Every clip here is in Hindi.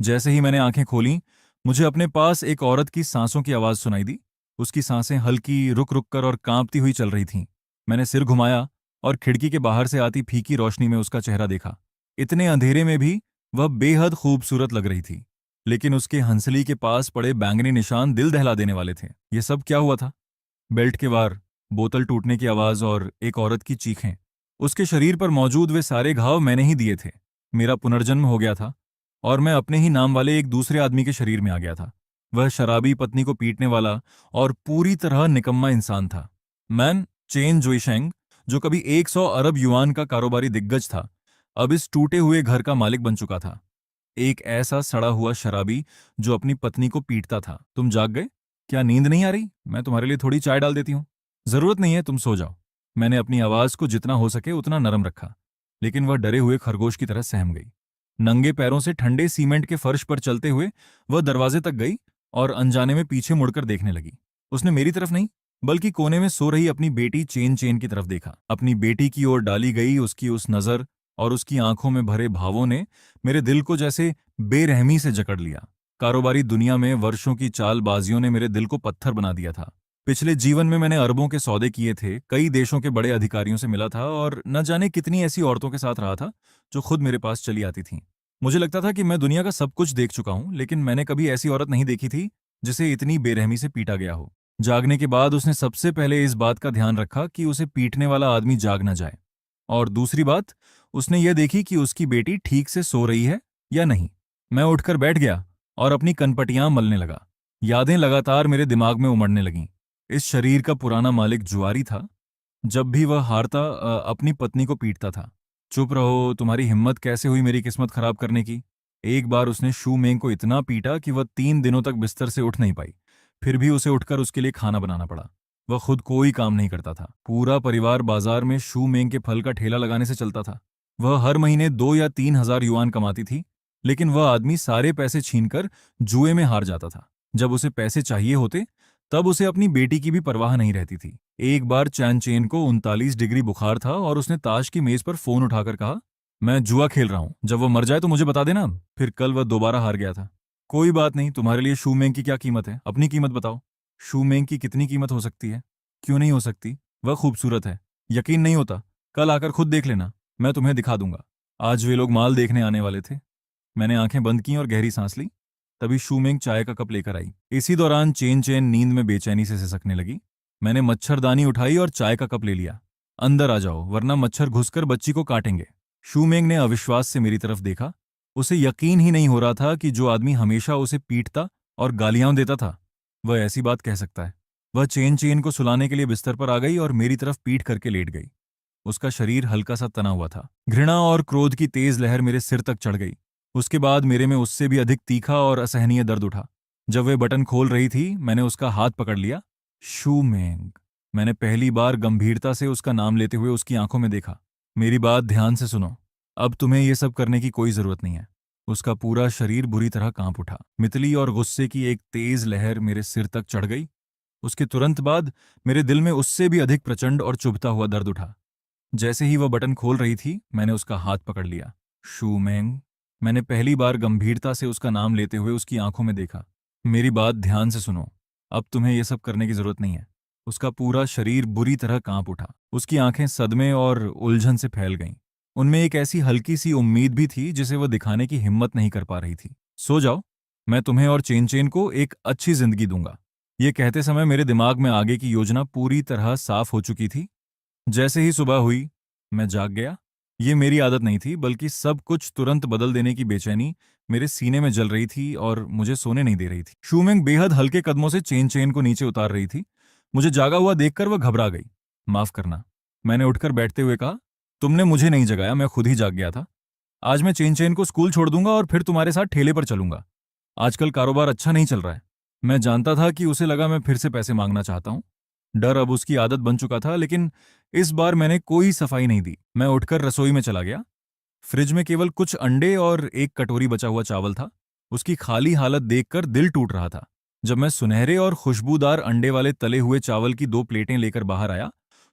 जैसे ही मैंने आंखें खोली, मुझे अपने पास एक औरत की सांसों की आवाज सुनाई दी। उसकी सांसें हल्की, रुक रुक कर और कांपती हुई चल रही थीं। मैंने सिर घुमाया और खिड़की के बाहर से आती फीकी रोशनी में उसका चेहरा देखा। इतने अंधेरे में भी वह बेहद खूबसूरत लग रही थी, लेकिन उसके हंसली के पास पड़े बैंगनी निशान दिल दहला देने वाले थे। ये सब क्या हुआ था? बेल्ट के वार, बोतल टूटने की आवाज और एक औरत की चीखें। उसके शरीर पर मौजूद वे सारे घाव मैंने ही दिए थे। मेरा पुनर्जन्म हो गया था और मैं अपने ही नाम वाले एक दूसरे आदमी के शरीर में आ गया था। वह शराबी पत्नी को पीटने वाला और पूरी तरह निकम्मा इंसान था। मैन चेन जुइशेंग, जो कभी 100 अरब युआन का कारोबारी दिग्गज था, अब इस टूटे हुए घर का मालिक बन चुका था। एक ऐसा सड़ा हुआ शराबी जो अपनी पत्नी को पीटता था। तुम जाग गए? क्या नींद नहीं आ रही? मैं तुम्हारे लिए थोड़ी चाय डाल देती हूँ। जरूरत नहीं है, तुम सो जाओ। मैंने अपनी आवाज को जितना हो सके उतना नरम रखा, लेकिन वह डरे हुए खरगोश की तरह सहम गई। नंगे पैरों से ठंडे सीमेंट के फर्श पर चलते हुए वह दरवाजे तक गई और अनजाने में पीछे मुड़कर देखने लगी। उसने मेरी तरफ नहीं, बल्कि कोने में सो रही अपनी बेटी चेन चेन की तरफ देखा। अपनी बेटी की ओर डाली गई उसकी उस नजर और उसकी आंखों में भरे भावों ने मेरे दिल को जैसे बेरहमी से जकड़ लिया। कारोबारी दुनिया में वर्षों की चालबाजियों ने मेरे दिल को पत्थर बना दिया था। पिछले जीवन में मैंने अरबों के सौदे किए थे, कई देशों के बड़े अधिकारियों से मिला था और न जाने कितनी ऐसी औरतों के साथ रहा था जो खुद मेरे पास चली आती थीं। मुझे लगता था कि मैं दुनिया का सब कुछ देख चुका हूं, लेकिन मैंने कभी ऐसी औरत नहीं देखी थी जिसे इतनी बेरहमी से पीटा गया हो। जागने के बाद उसने सबसे पहले इस बात का ध्यान रखा कि उसे पीटने वाला आदमी जाग न जाए, और दूसरी बात, उसने यह देखी कि उसकी बेटी ठीक से सो रही है या नहीं। मैं उठकर बैठ गया और अपनी कनपटियां मलने लगा। यादें लगातार मेरे दिमाग में उमड़ने लगीं। इस शरीर का पुराना मालिक जुआरी था। जब भी वह हारता अपनी पत्नी को पीटता था। चुप रहो, तुम्हारी हिम्मत कैसे हुई मेरी किस्मत खराब करने की? एक बार उसने शू मेंग को इतना पीटा कि वह 3 दिनों तक बिस्तर से उठ नहीं पाई। फिर भी उसे उठकर उसके लिए खाना बनाना पड़ा। वह खुद कोई काम नहीं करता था। पूरा परिवार बाजार में शू मेंग के फल का ठेला लगाने से चलता था। वह हर महीने 2 या 3 हजार युआन कमाती थी, लेकिन वह आदमी सारे पैसे छीनकर जुए में हार जाता था। जब उसे पैसे चाहिए होते, तब उसे अपनी बेटी की भी परवाह नहीं रहती थी। एक बार चैन चेन को 39 डिग्री बुखार था और उसने ताश की मेज पर फोन उठाकर कहा, मैं जुआ खेल रहा हूं, जब वह मर जाए तो मुझे बता देना। फिर कल वह दोबारा हार गया था। कोई बात नहीं, तुम्हारे लिए शू मेंग की क्या कीमत है? अपनी कीमत बताओ। शू मेंग की कितनी कीमत हो सकती है? क्यों नहीं हो सकती? वह खूबसूरत है। यकीन नहीं होता? कल आकर खुद देख लेना, मैं तुम्हें दिखा दूंगा। आज वे लोग माल देखने आने वाले थे। मैंने आंखें बंद की और गहरी सांस ली। तभी शूमेंग चाय का कप लेकर आई। इसी दौरान चेन चेन नींद में बेचैनी से सिसकने लगी। मैंने मच्छरदानी उठाई और चाय का कप ले लिया। अंदर आ जाओ, वरना मच्छर घुसकर बच्ची को काटेंगे। शूमेंग ने अविश्वास से मेरी तरफ देखा। उसे यकीन ही नहीं हो रहा था कि जो आदमी हमेशा उसे पीटता और गालियां देता था, वह ऐसी बात कह सकता है। वह चेन चेन को सुलाने के लिए बिस्तर पर आ गई और मेरी तरफ पीठ करके लेट गई। उसका शरीर हल्का सा तना हुआ था। घृणा और क्रोध की तेज लहर मेरे सिर तक चढ़ गई। उसके बाद मेरे में उससे भी अधिक तीखा और असहनीय दर्द उठा। जब वे बटन खोल रही थी, मैंने उसका हाथ पकड़ लिया। शूमेंग। मैंने पहली बार गंभीरता से उसका नाम लेते हुए उसकी आंखों में देखा। मेरी बात ध्यान से सुनो। अब तुम्हें यह सब करने की कोई जरूरत नहीं है। उसका पूरा शरीर बुरी तरह कांप उठा। मितली और गुस्से की एक तेज लहर मेरे सिर तक चढ़ गई। उसके तुरंत बाद मेरे दिल में उससे भी अधिक प्रचंड और चुभता हुआ दर्द उठा। जैसे ही वह बटन खोल रही थी, मैंने उसका हाथ पकड़ लिया। शूमेंग। मैंने पहली बार गंभीरता से उसका नाम लेते हुए उसकी आंखों में देखा। मेरी बात ध्यान से सुनो। अब तुम्हें यह सब करने की जरूरत नहीं है। उसका पूरा शरीर बुरी तरह कांप उठा। उसकी आंखें सदमे और उलझन से फैल गईं। उनमें एक ऐसी हल्की सी उम्मीद भी थी जिसे वह दिखाने की हिम्मत नहीं कर पा रही थी। सो जाओ, मैं तुम्हें और चेन चेन को एक अच्छी जिंदगी दूंगा। ये कहते समय मेरे दिमाग में आगे की योजना पूरी तरह साफ हो चुकी थी। जैसे ही सुबह हुई, मैं जाग गया। ये मेरी आदत नहीं थी, बल्कि सब कुछ तुरंत बदल देने की बेचैनी मेरे सीने में जल रही थी और मुझे सोने नहीं दे रही थी। शूमेंग बेहद हल्के कदमों से चेन चेन को नीचे उतार रही थी। मुझे जागा हुआ देखकर वह घबरा गई। माफ करना, मैंने उठकर बैठते हुए कहा। तुमने मुझे नहीं जगाया, मैं खुद ही जाग गया था। आज मैं चेन चेन को स्कूल छोड़ दूंगा और फिर तुम्हारे साथ ठेले पर चलूंगा। आजकल कारोबार अच्छा नहीं चल रहा है। मैं जानता था कि उसे लगा मैं फिर से पैसे मांगना चाहता हूं। डर अब उसकी आदत बन चुका था, लेकिन इस बार मैंने कोई सफाई नहीं दी। मैं उठकर रसोई में चला गया। फ्रिज में केवल कुछ अंडे और एक कटोरी बचा हुआ चावल था। उसकी खाली हालत देखकर दिल टूट रहा था। जब मैं सुनहरे और खुशबूदार अंडे वाले तले हुए चावल की 2 प्लेटें लेकर बाहर आया,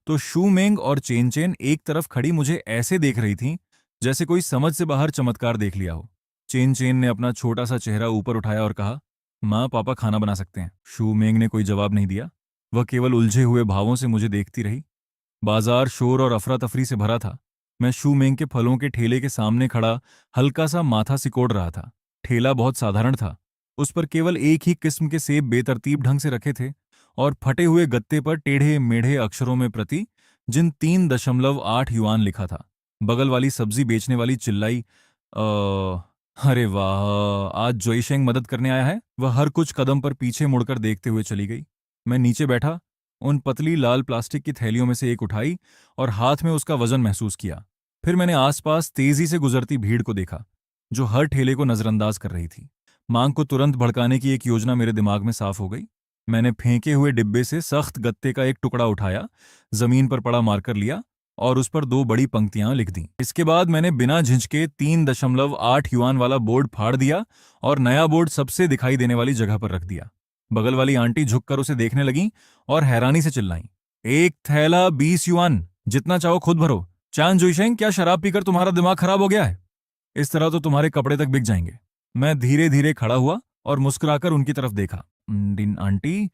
तो शूमेंग और चेन चेन एक तरफ खड़ी मुझे ऐसे देख रही थीं जैसे कोई समझ से बाहर चमत्कार देख लिया हो। चेन चेन ने अपना छोटा सा चेहरा ऊपर उठाया और कहा, माँ पापा खाना बना सकते हैं। शू मेंग ने कोई जवाब नहीं दिया। वह केवल उलझे हुए भावों से मुझे देखती रही। बाजार शोर और अफरा तफरी से भरा था। मैं शू मेंग के फलों के ठेले के सामने खड़ा हल्का सा माथा सिकोड़ रहा था। ठेला बहुत साधारण था। उस पर केवल एक ही किस्म के सेब बेतरतीब ढंग से रखे थे और फटे हुए गत्ते पर टेढ़े मेढ़े अक्षरों में प्रति जिन 3.8 युआन लिखा था। बगल वाली सब्जी बेचने वाली चिल्लाई, अरे वाह, आज जोईशेंग मदद करने आया है। वह हर कुछ कदम पर पीछे मुड़कर देखते हुए चली गई। मैं नीचे बैठा उन पतली लाल प्लास्टिक की थैलियों में से एक उठाई और हाथ में उसका वजन महसूस किया। फिर मैंने आसपास तेजी से गुजरती भीड़ को देखा, जो हर ठेले को नजरअंदाज कर रही थी। मांग को तुरंत भड़काने की एक योजना मेरे दिमाग में साफ हो गई। मैंने फेंके हुए डिब्बे से सख्त गत्ते का एक टुकड़ा उठाया, जमीन पर पड़ा मार्कर लिया और उस पर 2 बड़ी पंक्तियां लिख दी। इसके बाद मैंने बिना झिझके 3.8 युआन वाला बोर्ड फाड़ दिया और नया बोर्ड सबसे दिखाई देने वाली जगह पर रख दिया। बगल वाली आंटी झुककर उसे देखने लगी और हैरानी से चिल्लाई, एक थैला 20 युआन, जितना चाहो खुद भरो। चान जुइशेंग, क्या शराब पीकर तुम्हारा दिमाग खराब हो गया है? इस तरह तो तुम्हारे कपड़े तक बिक जाएंगे। मैं धीरे धीरे खड़ा हुआ और मुस्कुराकर उनकी तरफ देखा। आंटी,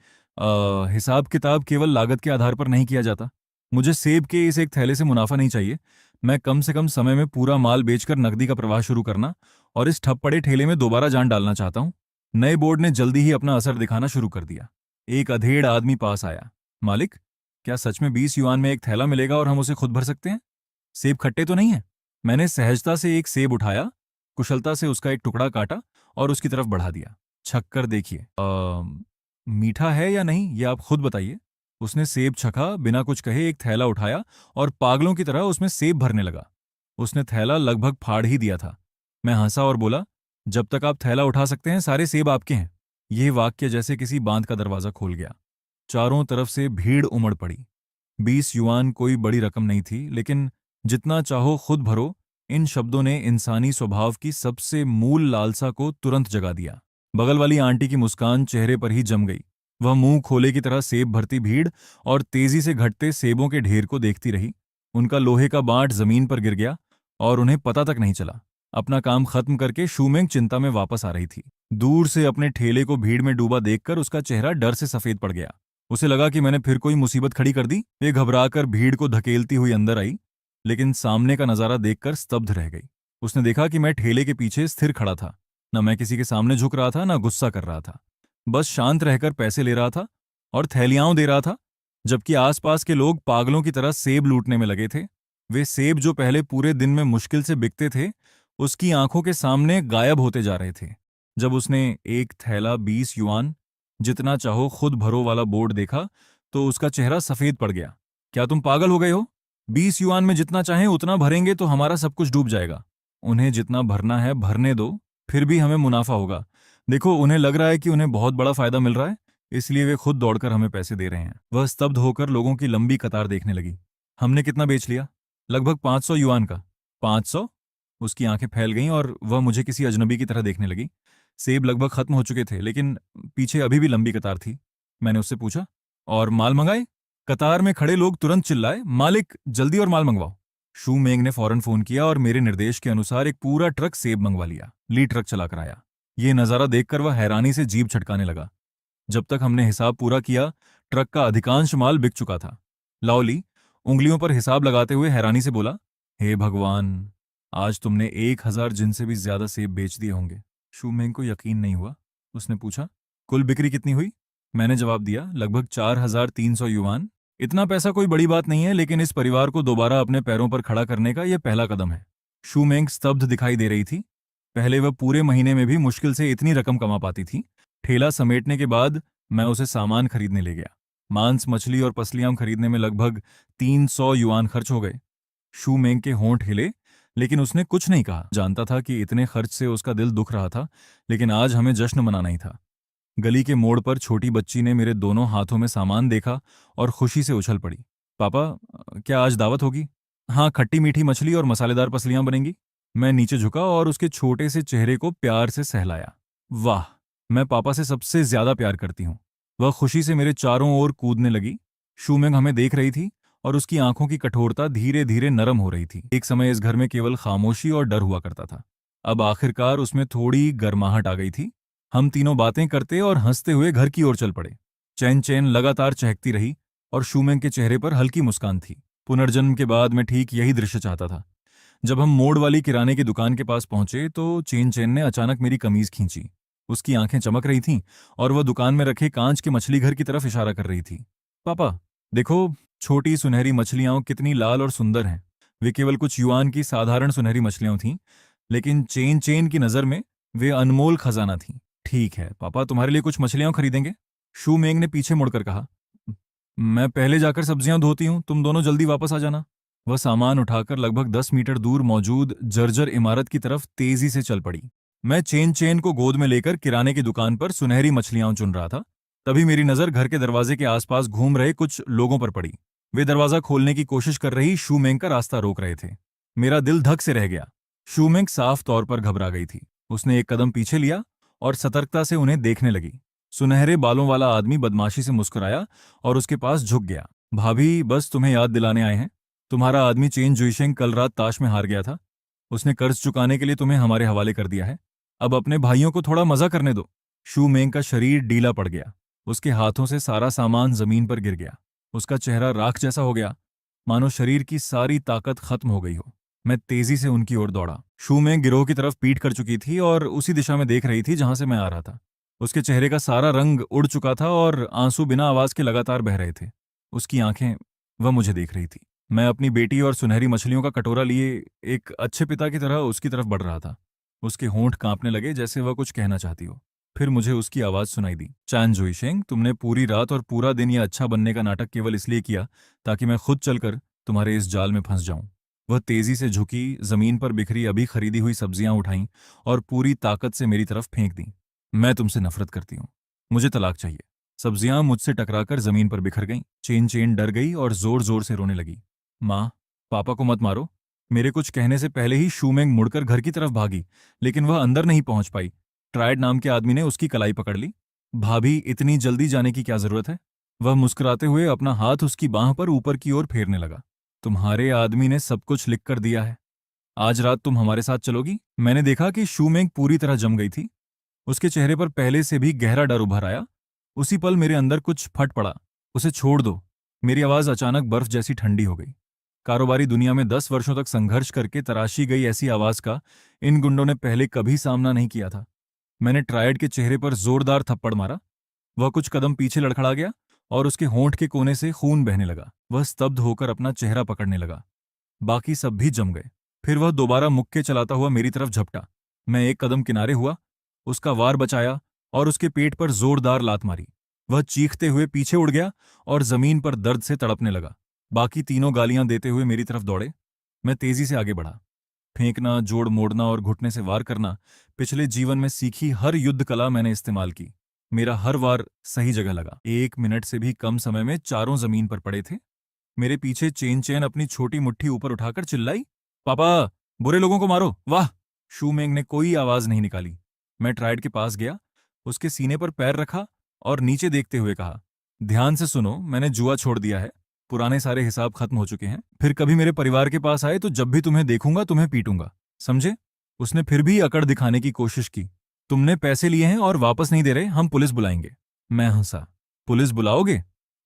हिसाब किताब केवल लागत के आधार पर नहीं किया जाता। मुझे सेब के इस एक थैले से मुनाफा नहीं चाहिए। मैं कम से कम समय में पूरा माल बेचकर नकदी का प्रवाह शुरू करना और इस ठप पड़े ठेले में दोबारा जान डालना चाहता हूँ। नए बोर्ड ने जल्दी ही अपना असर दिखाना शुरू कर दिया। एक अधेड़ आदमी पास आया। मालिक, क्या सच में 20 युआन में एक थैला मिलेगा और हम उसे खुद भर सकते हैं? सेब खट्टे तो नहीं है? मैंने सहजता से एक सेब उठाया, कुशलता से उसका एक टुकड़ा काटा और उसकी तरफ बढ़ा दिया। छक कर देखिए, मीठा है या नहीं, ये आप खुद बताइए। उसने सेब छका, बिना कुछ कहे एक थैला उठाया और पागलों की तरह उसमें सेब भरने लगा। उसने थैला लगभग फाड़ ही दिया था। मैं हंसा और बोला, जब तक आप थैला उठा सकते हैं सारे सेब आपके हैं। यह वाक्य जैसे किसी बांध का दरवाजा खोल गया। चारों तरफ से भीड़ उमड़ पड़ी। 20 युआन कोई बड़ी रकम नहीं थी, लेकिन जितना चाहो खुद भरो, इन शब्दों ने इंसानी स्वभाव की सबसे मूल लालसा को तुरंत जगा दिया। बगल वाली आंटी की मुस्कान चेहरे पर ही जम गई। वह मुंह खोले की तरह सेब भरती भीड़ और तेजी से घटते सेबों के ढेर को देखती रही। उनका लोहे का बाट जमीन पर गिर गया और उन्हें पता तक नहीं चला। अपना काम खत्म करके शूमेंग चिंता में वापस आ रही थी। दूर से अपने ठेले को भीड़ में डूबा देखकर उसका चेहरा डर से सफेद पड़ गया। उसे लगा कि मैंने फिर कोई मुसीबत खड़ी कर दी। वे घबराकर भीड़ को धकेलती हुई अंदर आई, लेकिन सामने का नजारा देखकर स्तब्ध रह गई। उसने देखा कि मैं ठेले के पीछे स्थिर खड़ा था। न मैं किसी के सामने झुक रहा था, न गुस्सा कर रहा था। बस शांत रहकर पैसे ले रहा था और थैलियां दे रहा था, जबकि आसपास के लोग पागलों की तरह सेब लूटने में लगे थे। वे सेब जो पहले पूरे दिन में मुश्किल से बिकते थे, उसकी आंखों के सामने गायब होते जा रहे थे। जब उसने एक थैला 20 युआन, जितना चाहो खुद भरो वाला बोर्ड देखा, तो उसका चेहरा सफेद पड़ गया। क्या तुम पागल हो गए हो? 20 युआन में जितना चाहें उतना भरेंगे तो हमारा सब कुछ डूब जाएगा। उन्हें जितना भरना है भरने दो, फिर भी हमें मुनाफा होगा। देखो, उन्हें लग रहा है कि उन्हें बहुत बड़ा फायदा मिल रहा है, इसलिए वे खुद दौड़कर हमें पैसे दे रहे हैं। वह स्तब्ध होकर लोगों की लंबी कतार देखने लगी। हमने कितना बेच लिया? लगभग 500 युआन का। 500? उसकी आंखें फैल गईं और वह मुझे किसी अजनबी की तरह देखने लगी। सेब लगभग खत्म हो चुके थे, लेकिन पीछे अभी भी लंबी कतार थी। मैंने उससे पूछा, और माल मंगाए? कतार में खड़े लोग तुरंत चिल्लाए, मालिक जल्दी और माल मंगवाओ। शू मेंग ने फौरन फोन किया और मेरे निर्देश के अनुसार एक पूरा ट्रक सेब मंगवा लिया। ली ट्रक चलाकर आया। ये नजारा देखकर वह हैरानी से जीभ छटकाने लगा। जब तक हमने हिसाब पूरा किया, ट्रक का अधिकांश माल बिक चुका था। लाओली उंगलियों पर हिसाब लगाते हुए हैरानी से बोला, हे भगवान, आज तुमने 1000 जिन से भी ज्यादा सेब बेच दिए होंगे। शू मेंग को यकीन नहीं हुआ। उसने पूछा, कुल बिक्री कितनी हुई? मैंने जवाब दिया, लगभग 4300 युआन। इतना पैसा कोई बड़ी बात नहीं है, लेकिन इस परिवार को दोबारा अपने पैरों पर खड़ा करने का यह पहला कदम है। शू मेंग स्तब्ध दिखाई दे रही थी। पहले वह पूरे महीने में भी मुश्किल से इतनी रकम कमा पाती थी। ठेला समेटने के बाद मैं उसे सामान खरीदने ले गया। मांस, मछली और पसलियां खरीदने में लगभग 300 युआन खर्च हो गए। शू मेंग के होंठ हिले, लेकिन उसने कुछ नहीं कहा। जानता था कि इतने खर्च से उसका दिल दुख रहा था, लेकिन आज हमें जश्न मनाना ही था। गली के मोड़ पर छोटी बच्ची ने मेरे दोनों हाथों में सामान देखा और खुशी से उछल पड़ी। पापा, क्या आज दावत होगी? हाँ, खट्टी मीठी मछली और मसालेदार पसलियां बनेंगी। मैं नीचे झुका और उसके छोटे से चेहरे को प्यार से सहलाया। वाह, मैं पापा से सबसे ज्यादा प्यार करती हूँ। वह खुशी से मेरे चारों ओर कूदने लगी। शूमेंग हमें देख रही थी और उसकी आंखों की कठोरता धीरे धीरे नरम हो रही थी। एक समय इस घर में केवल खामोशी और डर हुआ करता था। अब आखिरकार उसमें थोड़ी गर्माहट आ गई थी। हम तीनों बातें करते और हंसते हुए घर की ओर चल पड़े। चैन चैन लगातार चहकती रही और शूमेंग के चेहरे पर हल्की मुस्कान थी। पुनर्जन्म के बाद मैं ठीक यही दृश्य चाहता था। जब हम मोड़ वाली किराने की दुकान के पास पहुंचे तो चेन चेन ने अचानक मेरी कमीज खींची। उसकी आंखें चमक रही थीं और वह दुकान में रखे कांच के मछली घर की तरफ इशारा कर रही थी। पापा, देखो, छोटी सुनहरी मछलियां कितनी लाल और सुंदर हैं। वे केवल कुछ युआन की साधारण सुनहरी मछलियां थीं, लेकिन चेन चेन की नज़र में वे अनमोल खजाना थीं। ठीक है पापा, तुम्हारे लिए कुछ मछलियां खरीदेंगे। शू मेंग ने पीछे मुड़कर कहा। मैं पहले जाकर सब्जियां धोती हूं, तुम दोनों जल्दी वापस आ जाना। वह सामान उठाकर लगभग 10 मीटर दूर मौजूद जर्जर इमारत की तरफ तेजी से चल पड़ी। मैं चेन चेन को गोद में लेकर किराने की दुकान पर सुनहरी मछलियां चुन रहा था। तभी मेरी नजर घर के दरवाजे के आसपास घूम रहे कुछ लोगों पर पड़ी। वे दरवाजा खोलने की कोशिश कर रही शूमेंग का रास्ता रोक रहे थे। मेरा दिल धक से रह गया। शूमेंग साफ तौर पर घबरा गई थी। उसने एक कदम पीछे लिया और सतर्कता से उन्हें देखने लगी। सुनहरे बालों वाला आदमी बदमाशी से मुस्कुराया और उसके पास झुक गया। भाभी, बस तुम्हें याद दिलाने आए हैं। तुम्हारा आदमी चेन जुइशेंग कल रात ताश में हार गया था। उसने कर्ज चुकाने के लिए तुम्हें हमारे हवाले कर दिया है। अब अपने भाइयों को थोड़ा मजा करने दो। शू मेंग का शरीर ढीला पड़ गया। उसके हाथों से सारा सामान जमीन पर गिर गया। उसका चेहरा राख जैसा हो गया, मानो शरीर की सारी ताकत खत्म हो गई हो। मैं तेजी से उनकी ओर दौड़ा। शू मेंग गिरोह की तरफ पीठ कर चुकी थी और उसी दिशा में देख रही थी जहां से मैं आ रहा था। उसके चेहरे का सारा रंग उड़ चुका था और आंसू बिना आवाज के लगातार बह रहे थे। उसकी आंखें, वह मुझे देख रही थी। मैं अपनी बेटी और सुनहरी मछलियों का कटोरा लिए एक अच्छे पिता की तरह उसकी तरफ बढ़ रहा था। उसके होंठ कांपने लगे जैसे वह कुछ कहना चाहती हो। फिर मुझे उसकी आवाज सुनाई दी। चान जुइशेंग, तुमने पूरी रात और पूरा दिन यह अच्छा बनने का नाटक केवल इसलिए किया ताकि मैं खुद चलकर तुम्हारे इस जाल में फंस जाऊं। वह तेजी से झुकी, जमीन पर बिखरी अभी खरीदी हुई सब्जियां उठाईं और पूरी ताकत से मेरी तरफ फेंक दी। मैं तुमसे नफरत करती हूँ। मुझे तलाक चाहिए। सब्जियां मुझसे टकराकर जमीन पर बिखर गईं। चेन चेन डर गई और जोर जोर से रोने लगी। माँ, पापा को मत मारो। मेरे कुछ कहने से पहले ही शूमेंग मुड़कर घर की तरफ भागी, लेकिन वह अंदर नहीं पहुंच पाई। ट्रायड नाम के आदमी ने उसकी कलाई पकड़ ली। भाभी, इतनी जल्दी जाने की क्या जरूरत है? वह मुस्कुराते हुए अपना हाथ उसकी बांह पर ऊपर की ओर फेरने लगा। तुम्हारे आदमी ने सब कुछ लिख कर दिया है। आज रात तुम हमारे साथ चलोगी? मैंने देखा कि शूमेंग पूरी तरह जम गई थी। उसके चेहरे पर पहले से भी गहरा डर उभर आया। उसी पल मेरे अंदर कुछ फट पड़ा। उसे छोड़ दो। मेरी आवाज अचानक बर्फ जैसी ठंडी हो गई। कारोबारी दुनिया में 10 वर्षों तक संघर्ष करके तराशी गई ऐसी आवाज का इन गुंडों ने पहले कभी सामना नहीं किया था। मैंने ट्रायड के चेहरे पर जोरदार थप्पड़ मारा। वह कुछ कदम पीछे लड़खड़ा गया और उसके होंठ के कोने से खून बहने लगा। वह स्तब्ध होकर अपना चेहरा पकड़ने लगा। बाकी सब भी जम गए। फिर वह दोबारा मुक्के चलाता हुआ मेरी तरफ झपटा। मैं एक कदम किनारे हुआ, उसका वार बचाया और उसके पेट पर जोरदार लात मारी। वह चीखते हुए पीछे उड़ गया और जमीन पर दर्द से तड़पने लगा। बाकी तीनों गालियां देते हुए मेरी तरफ दौड़े। मैं तेजी से आगे बढ़ा। फेंकना, जोड़ मोड़ना और घुटने से वार करना, पिछले जीवन में सीखी हर युद्ध कला मैंने इस्तेमाल की। मेरा हर वार सही जगह लगा। 1 मिनट से भी कम समय में चारों जमीन पर पड़े थे। मेरे पीछे चेन चेन अपनी छोटी मुट्ठी ऊपर उठाकर चिल्लाई, पापा, बुरे लोगों को मारो। वाह! शूमेंग ने कोई आवाज नहीं निकाली। मैं ट्राइड के पास गया, उसके सीने पर पैर रखा और नीचे देखते हुए कहा, ध्यान से सुनो, मैंने जुआ छोड़ दिया है। पुराने सारे हिसाब खत्म हो चुके हैं। फिर कभी मेरे परिवार के पास आए तो जब भी तुम्हें देखूंगा तुम्हें पीटूंगा, समझे? उसने फिर भी अकड़ दिखाने की कोशिश की। तुमने पैसे लिए हैं और वापस नहीं दे रहे, हम पुलिस बुलाएंगे। मैं हंसा। पुलिस बुलाओगे?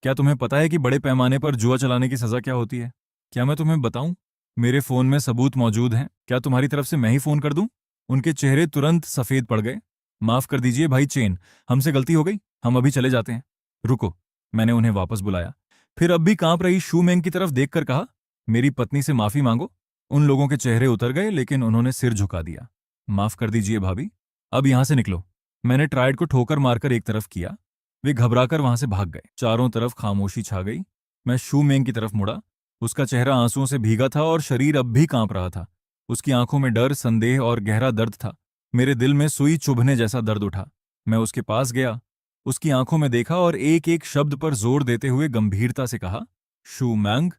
क्या तुम्हें पता है कि बड़े पैमाने पर जुआ चलाने की सजा क्या होती है? क्या मैं तुम्हें बताऊं? मेरे फोन में सबूत मौजूद हैं। क्या तुम्हारी तरफ से मैं ही फोन कर दूं? उनके चेहरे तुरंत सफेद पड़ गए। माफ कर दीजिए भाई चेन, हमसे गलती हो गई, हम अभी चले जाते हैं। रुको, मैंने उन्हें वापस बुलाया। फिर अब भी कांप रही शूमेंग की तरफ देखकर कहा, मेरी पत्नी से माफी मांगो। उन लोगों के चेहरे उतर गए, लेकिन उन्होंने सिर झुका दिया। माफ कर दीजिए भाभी, अब यहां से निकलो। मैंने ट्रायड को ठोकर मारकर एक तरफ किया। वे घबराकर वहां से भाग गए। चारों तरफ खामोशी छा गई। मैं शूमेंग की तरफ मुड़ा। उसका चेहरा आंसुओं से भीगा था और शरीर अब भी कांप रहा था। उसकी आंखों में डर, संदेह और गहरा दर्द था। मेरे दिल में सुई चुभने जैसा दर्द उठा। मैं उसके पास गया, उसकी आंखों में देखा और एक एक शब्द पर जोर देते हुए गंभीरता से कहा, शू मैंग,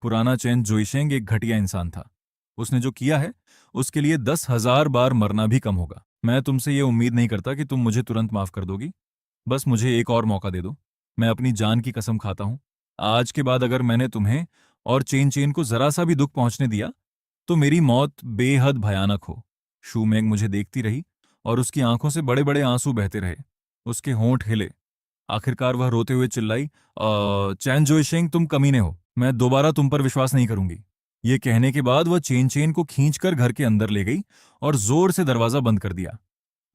पुराना चेन जुइशेंग एक घटिया इंसान था। उसने जो किया है उसके लिए 10,000 बार मरना भी कम होगा। मैं तुमसे ये उम्मीद नहीं करता कि तुम मुझे तुरंत माफ कर दोगी। बस मुझे एक और मौका दे दो। मैं अपनी जान की कसम खाता हूं, आज के बाद अगर मैंने तुम्हें और चेन चेन को जरा सा भी दुख पहुंचने दिया तो मेरी मौत बेहद भयानक हो। शूमेंग मुझे देखती रही और उसकी आंखों से बड़े बड़े आंसू बहते रहे। उसके होंठ हिले। आखिरकार वह रोते हुए चिल्लाई, चैन जोइशेंग, तुम कमीने हो, मैं दोबारा तुम पर विश्वास नहीं करूंगी। ये कहने के बाद वह चेन चेन को खींचकर घर के अंदर ले गई और जोर से दरवाजा बंद कर दिया।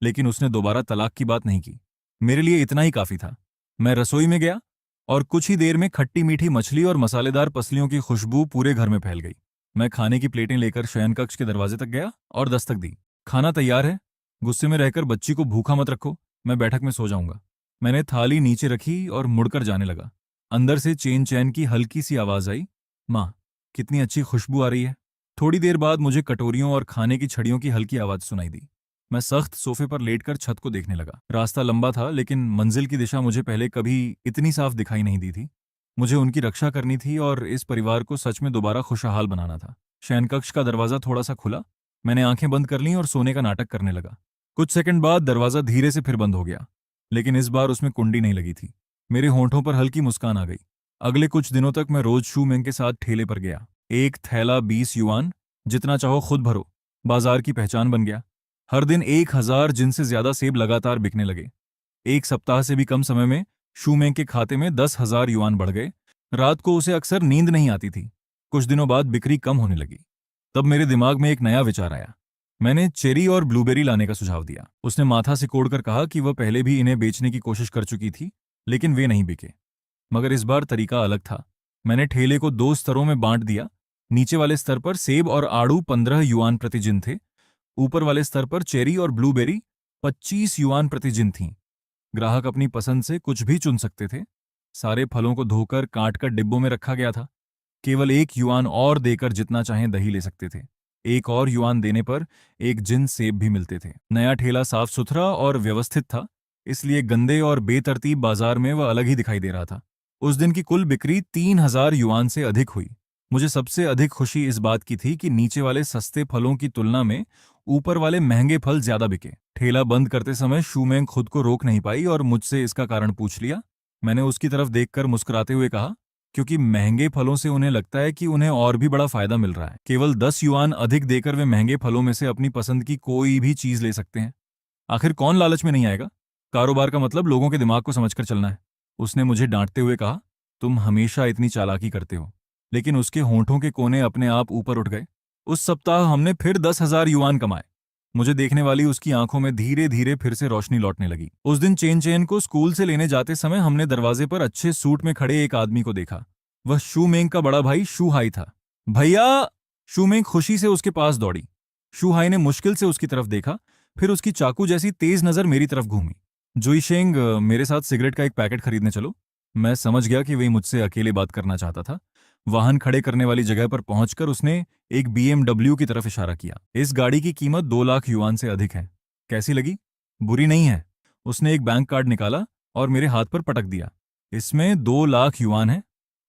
लेकिन उसने दोबारा तलाक की बात नहीं की। मेरे लिए इतना ही काफी था। मैं रसोई में गया और कुछ ही देर में खट्टी मीठी मछली और मसालेदार पसलियों की खुशबू पूरे घर में फैल गई। मैं खाने की प्लेटें लेकर शयन कक्ष के दरवाजे तक गया और दस्तक दी। खाना तैयार है। गुस्से में रहकर बच्ची को भूखा मत रखो, मैं बैठक में सो जाऊंगा। मैंने थाली नीचे रखी और मुड़कर जाने लगा। अंदर से चेन चैन की हल्की सी आवाज आई, माँ, कितनी अच्छी खुशबू आ रही है। थोड़ी देर बाद मुझे कटोरियों और खाने की छड़ियों की हल्की आवाज सुनाई दी। मैं सख्त सोफे पर लेटकर छत को देखने लगा। रास्ता लंबा था, लेकिन मंजिल की दिशा मुझे पहले कभी इतनी साफ दिखाई नहीं दी थी। मुझे उनकी रक्षा करनी थी और इस परिवार को सच में दोबारा खुशहाल बनाना था। शयनकक्ष का दरवाजा थोड़ा सा खुला। मैंने आंखें बंद कर लीं और सोने का नाटक करने लगा। कुछ सेकंड बाद दरवाजा धीरे से फिर बंद हो गया, लेकिन इस बार उसमें कुंडी नहीं लगी थी। मेरे होंठों पर हल्की मुस्कान आ गई। अगले कुछ दिनों तक मैं रोज शूमेंग के साथ ठेले पर गया। एक थैला 20 युआन, जितना चाहो खुद भरो, बाजार की पहचान बन गया। हर दिन 1,000 जिनसे ज्यादा सेब लगातार बिकने लगे। एक सप्ताह से भी कम समय में शूमेंग के खाते में 10,000 युआन बढ़ गए। रात को उसे अक्सर नींद नहीं आती थी। कुछ दिनों बाद बिक्री कम होने लगी। तब मेरे दिमाग में एक नया विचार आया। मैंने चेरी और ब्लूबेरी लाने का सुझाव दिया। उसने माथा सिकोड़कर कहा कि वह पहले भी इन्हें बेचने की कोशिश कर चुकी थी, लेकिन वे नहीं बिके। मगर इस बार तरीका अलग था। मैंने ठेले को 2 स्तरों में बांट दिया। नीचे वाले स्तर पर सेब और आड़ू 15 युआन प्रति जिन थे। ऊपर वाले स्तर पर चेरी और ब्लूबेरी 25 युआन प्रति जिन थीं। ग्राहक अपनी पसंद से कुछ भी चुन सकते थे। सारे फलों को धोकर काट कर डिब्बों में रखा गया था। केवल 1 युआन और देकर जितना चाहें दही ले सकते थे। 1 और युआन देने पर एक जिन सेब भी मिलते थे। नया ठेला साफ सुथरा और व्यवस्थित था, इसलिए गंदे और बेतरतीब बाजार में वह अलग ही दिखाई दे रहा था। उस दिन की कुल बिक्री 3,000 युआन से अधिक हुई। मुझे सबसे अधिक खुशी इस बात की थी कि नीचे वाले सस्ते फलों की तुलना में ऊपर वाले महंगे फल ज्यादा बिके। ठेला बंद करते समय शूमेंग खुद को रोक नहीं पाई और मुझसे इसका कारण पूछ लिया। मैंने उसकी तरफ देखकर मुस्कुराते हुए कहा, क्योंकि महंगे फलों से उन्हें लगता है कि उन्हें और भी बड़ा फायदा मिल रहा है। केवल 10 युआन अधिक देकर वे महंगे फलों में से अपनी पसंद की कोई भी चीज ले सकते हैं। आखिर कौन लालच में नहीं आएगा? कारोबार का मतलब लोगों के दिमाग को समझकर चलना है। उसने मुझे डांटते हुए कहा, तुम हमेशा इतनी चालाकी करते हो। लेकिन उसके होंठों के कोने अपने आप ऊपर उठ गए। उस सप्ताह हमने फिर 10,000 युआन कमाए। मुझे देखने वाली उसकी आंखों में धीरे धीरे फिर से रोशनी लौटने लगी। उस दिन चेन चेन को स्कूल से लेने जाते समय हमने दरवाजे पर अच्छे सूट में खड़े एक आदमी को देखा। वह शूमेंग का बड़ा भाई शूहाई था। भैया! शूमेंग खुशी से उसके पास दौड़ी। शूहाई ने मुश्किल से उसकी तरफ देखा, फिर उसकी चाकू जैसी तेज नजर मेरी तरफ घूमी। जुईशेंग, मेरे साथ सिगरेट का एक पैकेट खरीदने चलो। मैं समझ गया कि वही मुझसे अकेले बात करना चाहता था। वाहन खड़े करने वाली जगह पर पहुंचकर उसने एक BMW की तरफ इशारा किया। इस गाड़ी की कीमत 2 लाख युआन से अधिक है। कैसी लगी? बुरी नहीं है। उसने एक बैंक कार्ड निकाला और मेरे हाथ पर पटक दिया। इसमें 2 लाख युआन है।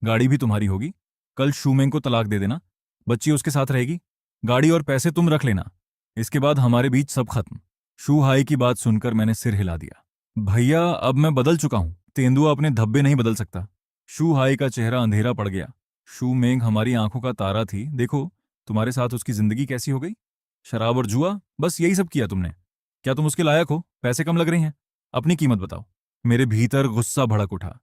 गाड़ी भी तुम्हारी होगी। कल शूमेंग को तलाक दे देना। बच्ची उसके साथ रहेगी। गाड़ी और पैसे तुम रख लेना। इसके बाद हमारे बीच सब खत्म। शू हाई की बात सुनकर मैंने सिर हिला दिया। भैया, अब मैं बदल चुका हूं। तेंदुआ अपने धब्बे नहीं बदल सकता। शू हाई का चेहरा अंधेरा पड़ गया। शू मेंग हमारी आंखों का तारा थी। देखो, तुम्हारे साथ उसकी जिंदगी कैसी हो गई। शराब और जुआ, बस यही सब किया तुमने। क्या तुम उसके लायक हो? पैसे कम लग रहे हैं। अपनी कीमत बताओ। मेरे भीतर गुस्सा भड़क उठा।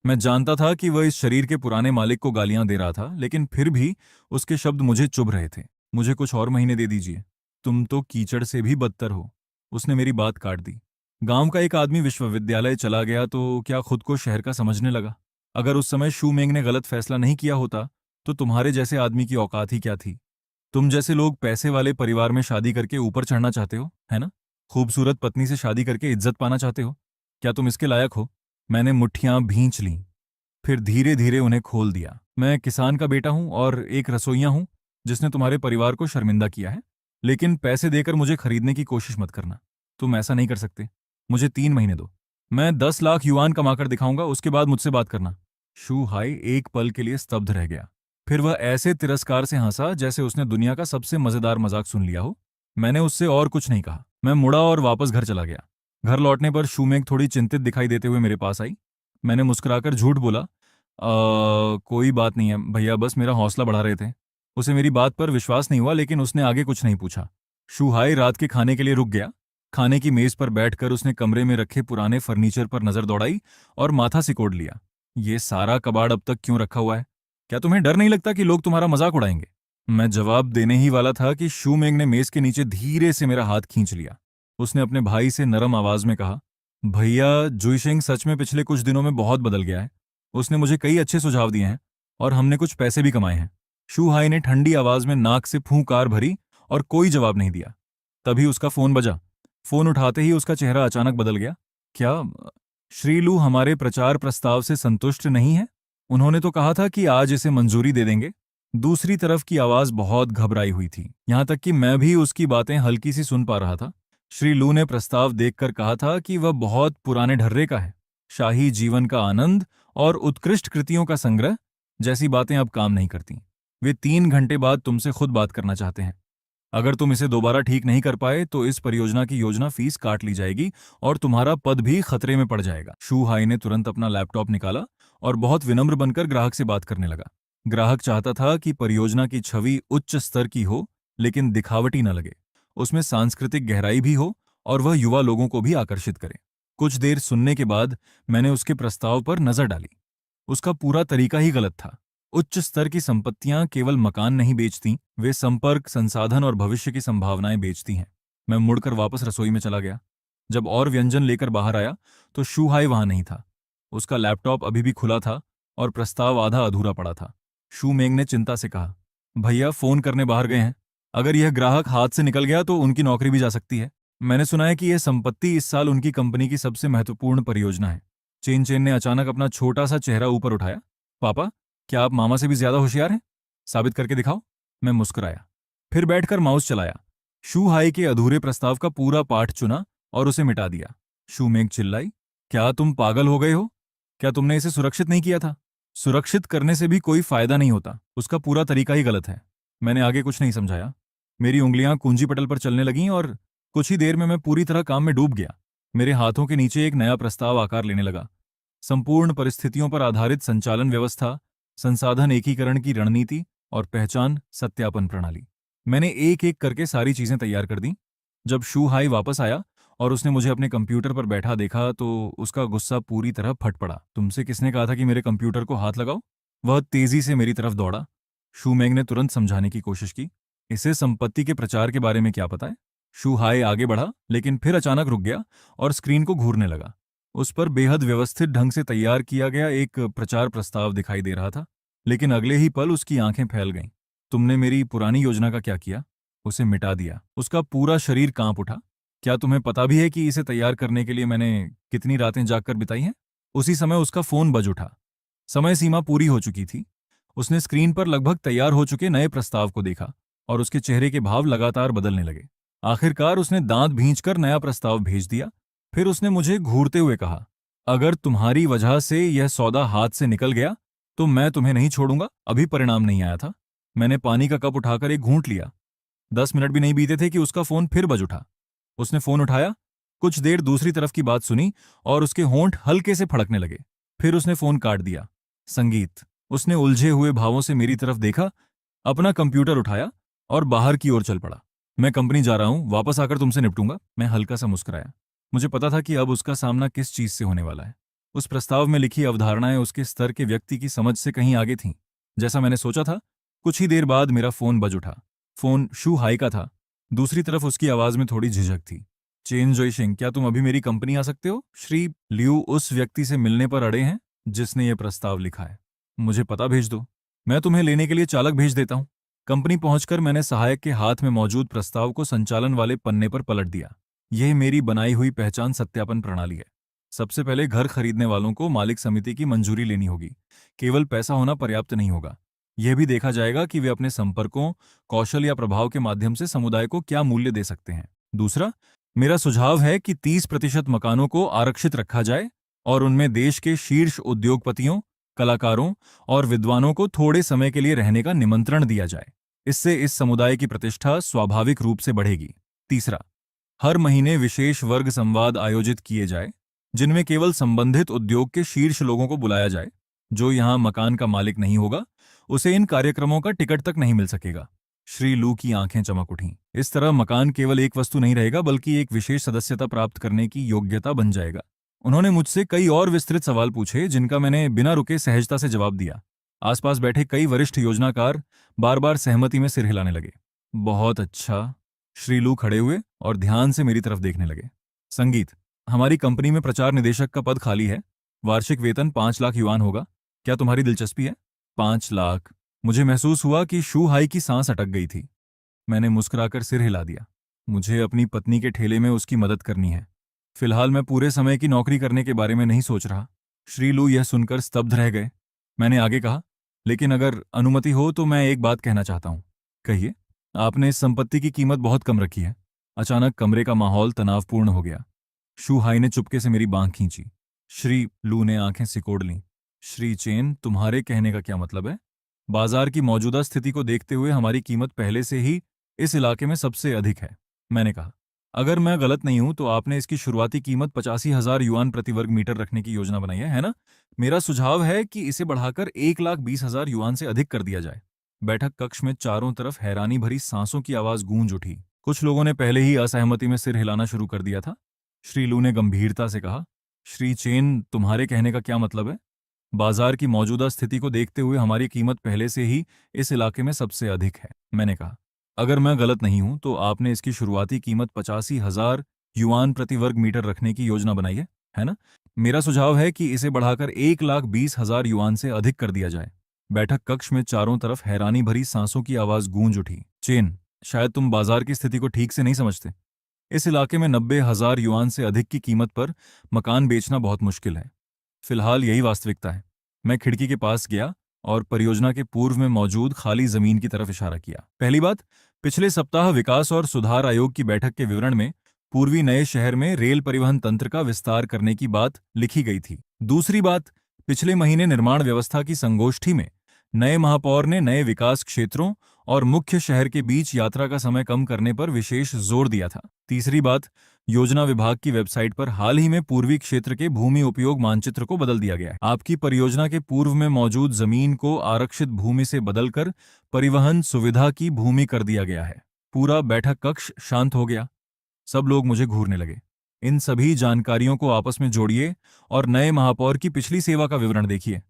मैं जानता था कि वह इस शरीर के पुराने मालिक को गालियां दे रहा था, लेकिन फिर भी उसके शब्द मुझे चुभ रहे थे। मुझे कुछ और महीने दे दीजिए। तुम तो कीचड़ से भी बदतर हो। उसने मेरी बात काट दी। गांव का एक आदमी विश्वविद्यालय चला गया तो क्या खुद को शहर का समझने लगा? अगर उस समय शू मेंग ने गलत फैसला नहीं किया होता तो तुम्हारे जैसे आदमी की औकात ही क्या थी? तुम जैसे लोग पैसे वाले परिवार में शादी करके ऊपर चढ़ना चाहते हो, है ना? खूबसूरत पत्नी से शादी करके इज्जत पाना चाहते हो। क्या तुम इसके लायक हो? मैंने मुट्ठियां भींच लीं, फिर धीरे धीरे उन्हें खोल दिया। मैं किसान का बेटा हूं और एक रसोइया हूं जिसने तुम्हारे परिवार को शर्मिंदा किया है, लेकिन पैसे देकर मुझे खरीदने की कोशिश मत करना। तुम ऐसा नहीं कर सकते। मुझे 3 महीने दो। मैं 10 लाख युआन कमाकर दिखाऊंगा, उसके बाद मुझसे बात करना। शू हाई एक पल के लिए स्तब्ध रह गया। फिर वह ऐसे तिरस्कार से हंसा जैसे उसने दुनिया का सबसे मजेदार मजाक सुन लिया हो। मैंने उससे और कुछ नहीं कहा। मैं मुड़ा और वापस घर चला गया। घर लौटने पर शूमेंग थोड़ी चिंतित दिखाई देते हुए मेरे पास आई। मैंने मुस्कुराकर झूठ बोला, कोई बात नहीं है भैया, बस मेरा हौसला बढ़ा रहे थे। उसे मेरी बात पर विश्वास नहीं हुआ, लेकिन उसने आगे कुछ नहीं पूछा। शूहाई रात के खाने के लिए रुक गया। खाने की मेज पर बैठकर उसने कमरे में रखे पुराने फर्नीचर पर नजर दौड़ाई और माथा सिकोड़ लिया। ये सारा कबाड़ अब तक क्यों रखा हुआ है? क्या तुम्हें डर नहीं लगता कि लोग तुम्हारा मजाक उड़ाएंगे? मैं जवाब देने ही वाला था कि शूमेंग ने मेज के नीचे धीरे से मेरा हाथ खींच लिया। उसने अपने भाई से नरम आवाज में कहा, भैया, जुईशेंग सच में पिछले कुछ दिनों में बहुत बदल गया है। उसने मुझे कई अच्छे सुझाव दिए हैं और हमने कुछ पैसे भी कमाए हैं। शूहाई ने ठंडी आवाज में नाक से फूंकार भरी और कोई जवाब नहीं दिया। तभी उसका फोन बजा। फोन उठाते ही उसका चेहरा अचानक बदल गया। क्या श्री लू हमारे प्रचार प्रस्ताव से संतुष्ट नहीं है? उन्होंने तो कहा था कि आज इसे मंजूरी दे देंगे। दूसरी तरफ की आवाज बहुत घबराई हुई थी, यहां तक कि मैं भी उसकी बातें हल्की सी सुन पा रहा था। श्री लू ने प्रस्ताव देखकर कहा था कि वह बहुत पुराने ढर्रे का है। शाही जीवन का आनंद और उत्कृष्ट कृतियों का संग्रह जैसी बातें अब काम नहीं करती। वे 3 घंटे बाद तुमसे खुद बात करना चाहते हैं। अगर तुम इसे दोबारा ठीक नहीं कर पाए तो इस परियोजना की योजना फीस काट ली जाएगी और तुम्हारा पद भी खतरे में पड़ जाएगा। शू हाई ने तुरंत अपना लैपटॉप निकाला और बहुत विनम्र बनकर ग्राहक से बात करने लगा। ग्राहक चाहता था कि परियोजना की छवि उच्च स्तर की हो, लेकिन दिखावटी न लगे। उसमें सांस्कृतिक गहराई भी हो और वह युवा लोगों को भी आकर्षित करे। कुछ देर सुनने के बाद मैंने उसके प्रस्ताव पर नजर डाली। उसका पूरा तरीका ही गलत था। उच्च स्तर की संपत्तियां केवल मकान नहीं बेचती, वे संपर्क, संसाधन और भविष्य की संभावनाएं बेचती हैं। मैं मुड़कर वापस रसोई में चला गया। जब और व्यंजन लेकर बाहर आया तो शूहाई वहां नहीं था। उसका लैपटॉप अभी भी खुला था और प्रस्ताव आधा अधूरा पड़ा था। शू मेंग ने चिंता से कहा, भैया फोन करने बाहर गए हैं। अगर यह ग्राहक हाथ से निकल गया तो उनकी नौकरी भी जा सकती है। मैंने सुना है कि यह संपत्ति इस साल उनकी कंपनी की सबसे महत्वपूर्ण परियोजना है। चेन चेन ने अचानक अपना छोटा सा चेहरा ऊपर उठाया। पापा, क्या आप मामा से भी ज्यादा होशियार हैं? साबित करके दिखाओ। मैं मुस्कुराया, फिर बैठकर माउस चलाया। शू हाई के अधूरे प्रस्ताव का पूरा पाठ चुना और उसे मिटा दिया। शू मेंग चिल्लाई, क्या तुम पागल हो गए हो? क्या तुमने इसे सुरक्षित नहीं किया था? सुरक्षित करने से भी कोई फायदा नहीं होता, उसका पूरा तरीका ही गलत है। मैंने आगे कुछ नहीं समझाया। मेरी उंगलियां कुंजी पटल पर चलने लगीं और कुछ ही देर में मैं पूरी तरह काम में डूब गया। मेरे हाथों के नीचे एक नया प्रस्ताव आकार लेने लगा। संपूर्ण परिस्थितियों पर आधारित संचालन व्यवस्था, संसाधन एकीकरण की रणनीति और पहचान सत्यापन प्रणाली। मैंने एक एक करके सारी चीजें तैयार कर दी। जब शू हाई वापस आया और उसने मुझे अपने कंप्यूटर पर बैठा देखा तो उसका गुस्सा पूरी तरह फट पड़ा। तुमसे किसने कहा था कि मेरे कंप्यूटर को हाथ लगाओ? वह तेजी से मेरी तरफ दौड़ा। शू मेंग ने तुरंत समझाने की कोशिश की, इसे संपत्ति के प्रचार के बारे में क्या पता है? शू हाई आगे बढ़ा, लेकिन फिर अचानक रुक गया और स्क्रीन को घूरने लगा। उस पर बेहद व्यवस्थित ढंग से तैयार किया गया एक प्रचार प्रस्ताव दिखाई दे रहा था, लेकिन अगले ही पल उसकी आंखें फैल गईं। तुमने मेरी पुरानी योजना का क्या किया? उसे मिटा दिया। उसका पूरा शरीर कांप उठा। क्या तुम्हें पता भी है कि इसे तैयार करने के लिए मैंने कितनी रातें जागकर बिताई हैं? उसी समय उसका फोन बज उठा। समय सीमा पूरी हो चुकी थी। उसने स्क्रीन पर लगभग तैयार हो चुके नए प्रस्ताव को देखा और उसके चेहरे के भाव लगातार बदलने लगे। आखिरकार उसने दांत भींचकर नया प्रस्ताव भेज दिया। फिर उसने मुझे घूरते हुए कहा, अगर तुम्हारी वजह से यह सौदा हाथ से निकल गया तो मैं तुम्हें नहीं छोड़ूंगा। अभी परिणाम नहीं आया था। मैंने पानी का कप उठाकर एक घूंट लिया। 10 मिनट भी नहीं बीते थे कि उसका फोन फिर बज उठा। उसने फोन उठाया, कुछ देर दूसरी तरफ की बात सुनी और उसके होंठ हल्के से फड़कने लगे। फिर उसने फोन काट दिया। संगीत। उसने उलझे हुए भावों से मेरी तरफ देखा, अपना कंप्यूटर उठाया और बाहर की ओर चल पड़ा। मैं कंपनी जा रहा हूं, वापस आकर तुमसे निपटूंगा। मैं हल्का सा मुस्कुराया। मुझे पता था कि अब उसका सामना किस चीज से होने वाला है। उस प्रस्ताव में लिखी अवधारणाएं उसके स्तर के व्यक्ति की समझ से कहीं आगे थीं। जैसा मैंने सोचा था। कुछ ही देर बाद मेरा फोन बज उठा। फोन शू हाई का था। दूसरी तरफ उसकी आवाज में थोड़ी झिझक थी। चेन जोइशिंग, क्या तुम अभी मेरी कंपनी आ सकते हो? श्री लियू उस व्यक्ति से मिलने पर अड़े हैं जिसने यह प्रस्ताव लिखा है। मुझे पता भेज दो, मैं तुम्हें लेने के लिए चालक भेज देता हूं। कंपनी पहुंचकर मैंने सहायक के हाथ में मौजूद प्रस्ताव को संचालन वाले पन्ने पर पलट दिया। यह मेरी बनाई हुई पहचान सत्यापन प्रणाली है। सबसे पहले घर खरीदने वालों को मालिक समिति की मंजूरी लेनी होगी। केवल पैसा होना पर्याप्त नहीं होगा। यह भी देखा जाएगा कि वे अपने संपर्कों, कौशल या प्रभाव के माध्यम से समुदाय को क्या मूल्य दे सकते हैं। दूसरा, मेरा सुझाव है कि 30% मकानों को आरक्षित रखा जाए और उनमें देश के शीर्ष उद्योगपतियों, कलाकारों और विद्वानों को थोड़े समय के लिए रहने का निमंत्रण दिया जाए। इससे इस समुदाय की प्रतिष्ठा स्वाभाविक रूप से बढ़ेगी। तीसरा, हर महीने विशेष वर्ग संवाद आयोजित किए जाए जिनमें केवल संबंधित उद्योग के शीर्ष लोगों को बुलाया जाए। जो यहां मकान का मालिक नहीं होगा उसे इन कार्यक्रमों का टिकट तक नहीं मिल सकेगा। श्री लू की आंखें चमक उठीं। इस तरह मकान केवल एक वस्तु नहीं रहेगा बल्कि एक विशेष सदस्यता प्राप्त करने की योग्यता बन जाएगा। उन्होंने मुझसे कई और विस्तृत सवाल पूछे जिनका मैंने बिना रुके सहजता से जवाब दिया। आसपास बैठे कई वरिष्ठ योजनाकार बार बार सहमति में सिर हिलाने लगे। बहुत अच्छा। श्री लू खड़े हुए और ध्यान से मेरी तरफ देखने लगे। संगीत, हमारी कंपनी में प्रचार निदेशक का पद खाली है। वार्षिक वेतन 5 लाख युआन होगा। क्या तुम्हारी दिलचस्पी है? 5 लाख। मुझे महसूस हुआ कि शू हाई की सांस अटक गई थी। मैंने मुस्कुराकर सिर हिला दिया। मुझे अपनी पत्नी के ठेले में उसकी मदद करनी है। फिलहाल मैं पूरे समय की नौकरी करने के बारे में नहीं सोच रहा। श्री लू यह सुनकर स्तब्ध रह गए। मैंने आगे कहा, लेकिन अगर अनुमति हो तो मैं एक बात कहना चाहता हूँ। कहिए। आपने इस संपत्ति की कीमत बहुत कम रखी है। अचानक कमरे का माहौल तनावपूर्ण हो गया। शू हाई ने चुपके से मेरी बांह खींची। श्री लू ने आंखें सिकोड़ लीं। श्री चेन, तुम्हारे कहने का क्या मतलब है? बाजार की मौजूदा स्थिति को देखते हुए हमारी कीमत पहले से ही इस इलाके में सबसे अधिक है। मैंने कहा, अगर मैं गलत नहीं हूं तो आपने इसकी शुरुआती कीमत 85,000 युआन प्रति वर्ग मीटर रखने की योजना बनाई है ना? मेरा सुझाव है कि इसे बढ़ाकर 1,20,000 युआन से अधिक कर दिया जाए। बैठक कक्ष में चारों तरफ हैरानी भरी सांसों की आवाज गूंज उठी। कुछ लोगों ने पहले ही असहमति में सिर हिलाना शुरू कर दिया था। श्री लू ने गंभीरता से कहा, श्री चेन, तुम्हारे कहने का क्या मतलब है? बाजार की मौजूदा स्थिति को देखते हुए हमारी कीमत पहले से ही इस इलाके में सबसे अधिक है। मैंने कहा, अगर मैं गलत नहीं हूं तो आपने इसकी शुरुआती कीमत 85,000 युआन प्रति वर्ग मीटर रखने की योजना बनाई है ना? मेरा सुझाव है कि इसे बढ़ाकर 1,20,000 युआन से अधिक कर दिया जाए। बैठक कक्ष में चारों तरफ हैरानी भरी सांसों की आवाज गूंज उठी। चेन, शायद तुम बाजार की स्थिति को ठीक से नहीं समझते। इस इलाके में 90,000 युआन से अधिक की कीमत पर मकान बेचना बहुत मुश्किल है। फिलहाल यही वास्तविकता है। मैं खिड़की के पास गया और परियोजना के पूर्व में मौजूद खाली जमीन की तरफ इशारा किया। पहली बात, पिछले सप्ताह विकास और सुधार आयोग की बैठक के विवरण में पूर्वी नए शहर में रेल परिवहन तंत्र का विस्तार करने की बात लिखी गई थी। दूसरी बात, पिछले महीने निर्माण व्यवस्था की संगोष्ठी में नए महापौर ने नए विकास क्षेत्रों और मुख्य शहर के बीच यात्रा का समय कम करने पर विशेष जोर दिया था। तीसरी बात, योजना विभाग की वेबसाइट पर हाल ही में पूर्वी क्षेत्र के भूमि उपयोग मानचित्र को बदल दिया गया है। आपकी परियोजना के पूर्व में मौजूद जमीन को आरक्षित भूमि से बदलकर परिवहन सुविधा की भूमि कर दिया गया है। पूरा बैठक कक्ष शांत हो गया। सब लोग मुझे घूरने लगे। इन सभी जानकारियों को आपस में जोड़िए और नए महापौर की पिछली सेवा का विवरण देखिए।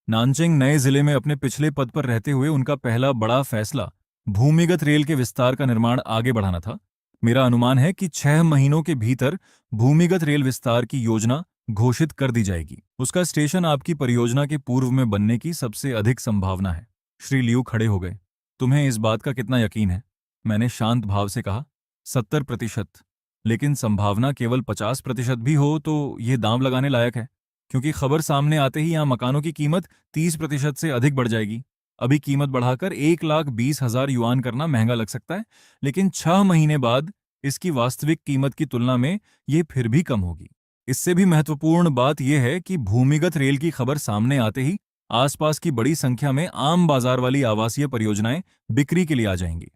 नानचेंग नए जिले में अपने पिछले पद पर रहते हुए उनका पहला बड़ा फैसला भूमिगत रेल के विस्तार का निर्माण आगे बढ़ाना था। मेरा अनुमान है कि 6 महीनों के भीतर भूमिगत रेल विस्तार की योजना घोषित कर दी जाएगी। उसका स्टेशन आपकी परियोजना के पूर्व में बनने की सबसे अधिक संभावना है। श्री लियू खड़े हो गए। तुम्हें इस बात का कितना यकीन है? मैंने शांत भाव से कहा, 70%। लेकिन संभावना केवल 50% भी हो तो ये दांव लगाने लायक है, क्योंकि खबर सामने आते ही यहां मकानों की कीमत 30% से अधिक बढ़ जाएगी। अभी कीमत बढ़ाकर 1,20,000 युआन करना महंगा लग सकता है, लेकिन 6 महीने बाद इसकी वास्तविक कीमत की तुलना में ये फिर भी कम होगी। इससे भी महत्वपूर्ण बात यह है कि भूमिगत रेल की खबर सामने आते ही आसपास की बड़ी संख्या में आम बाजार वाली आवासीय परियोजनाएं बिक्री के लिए आ जाएंगी।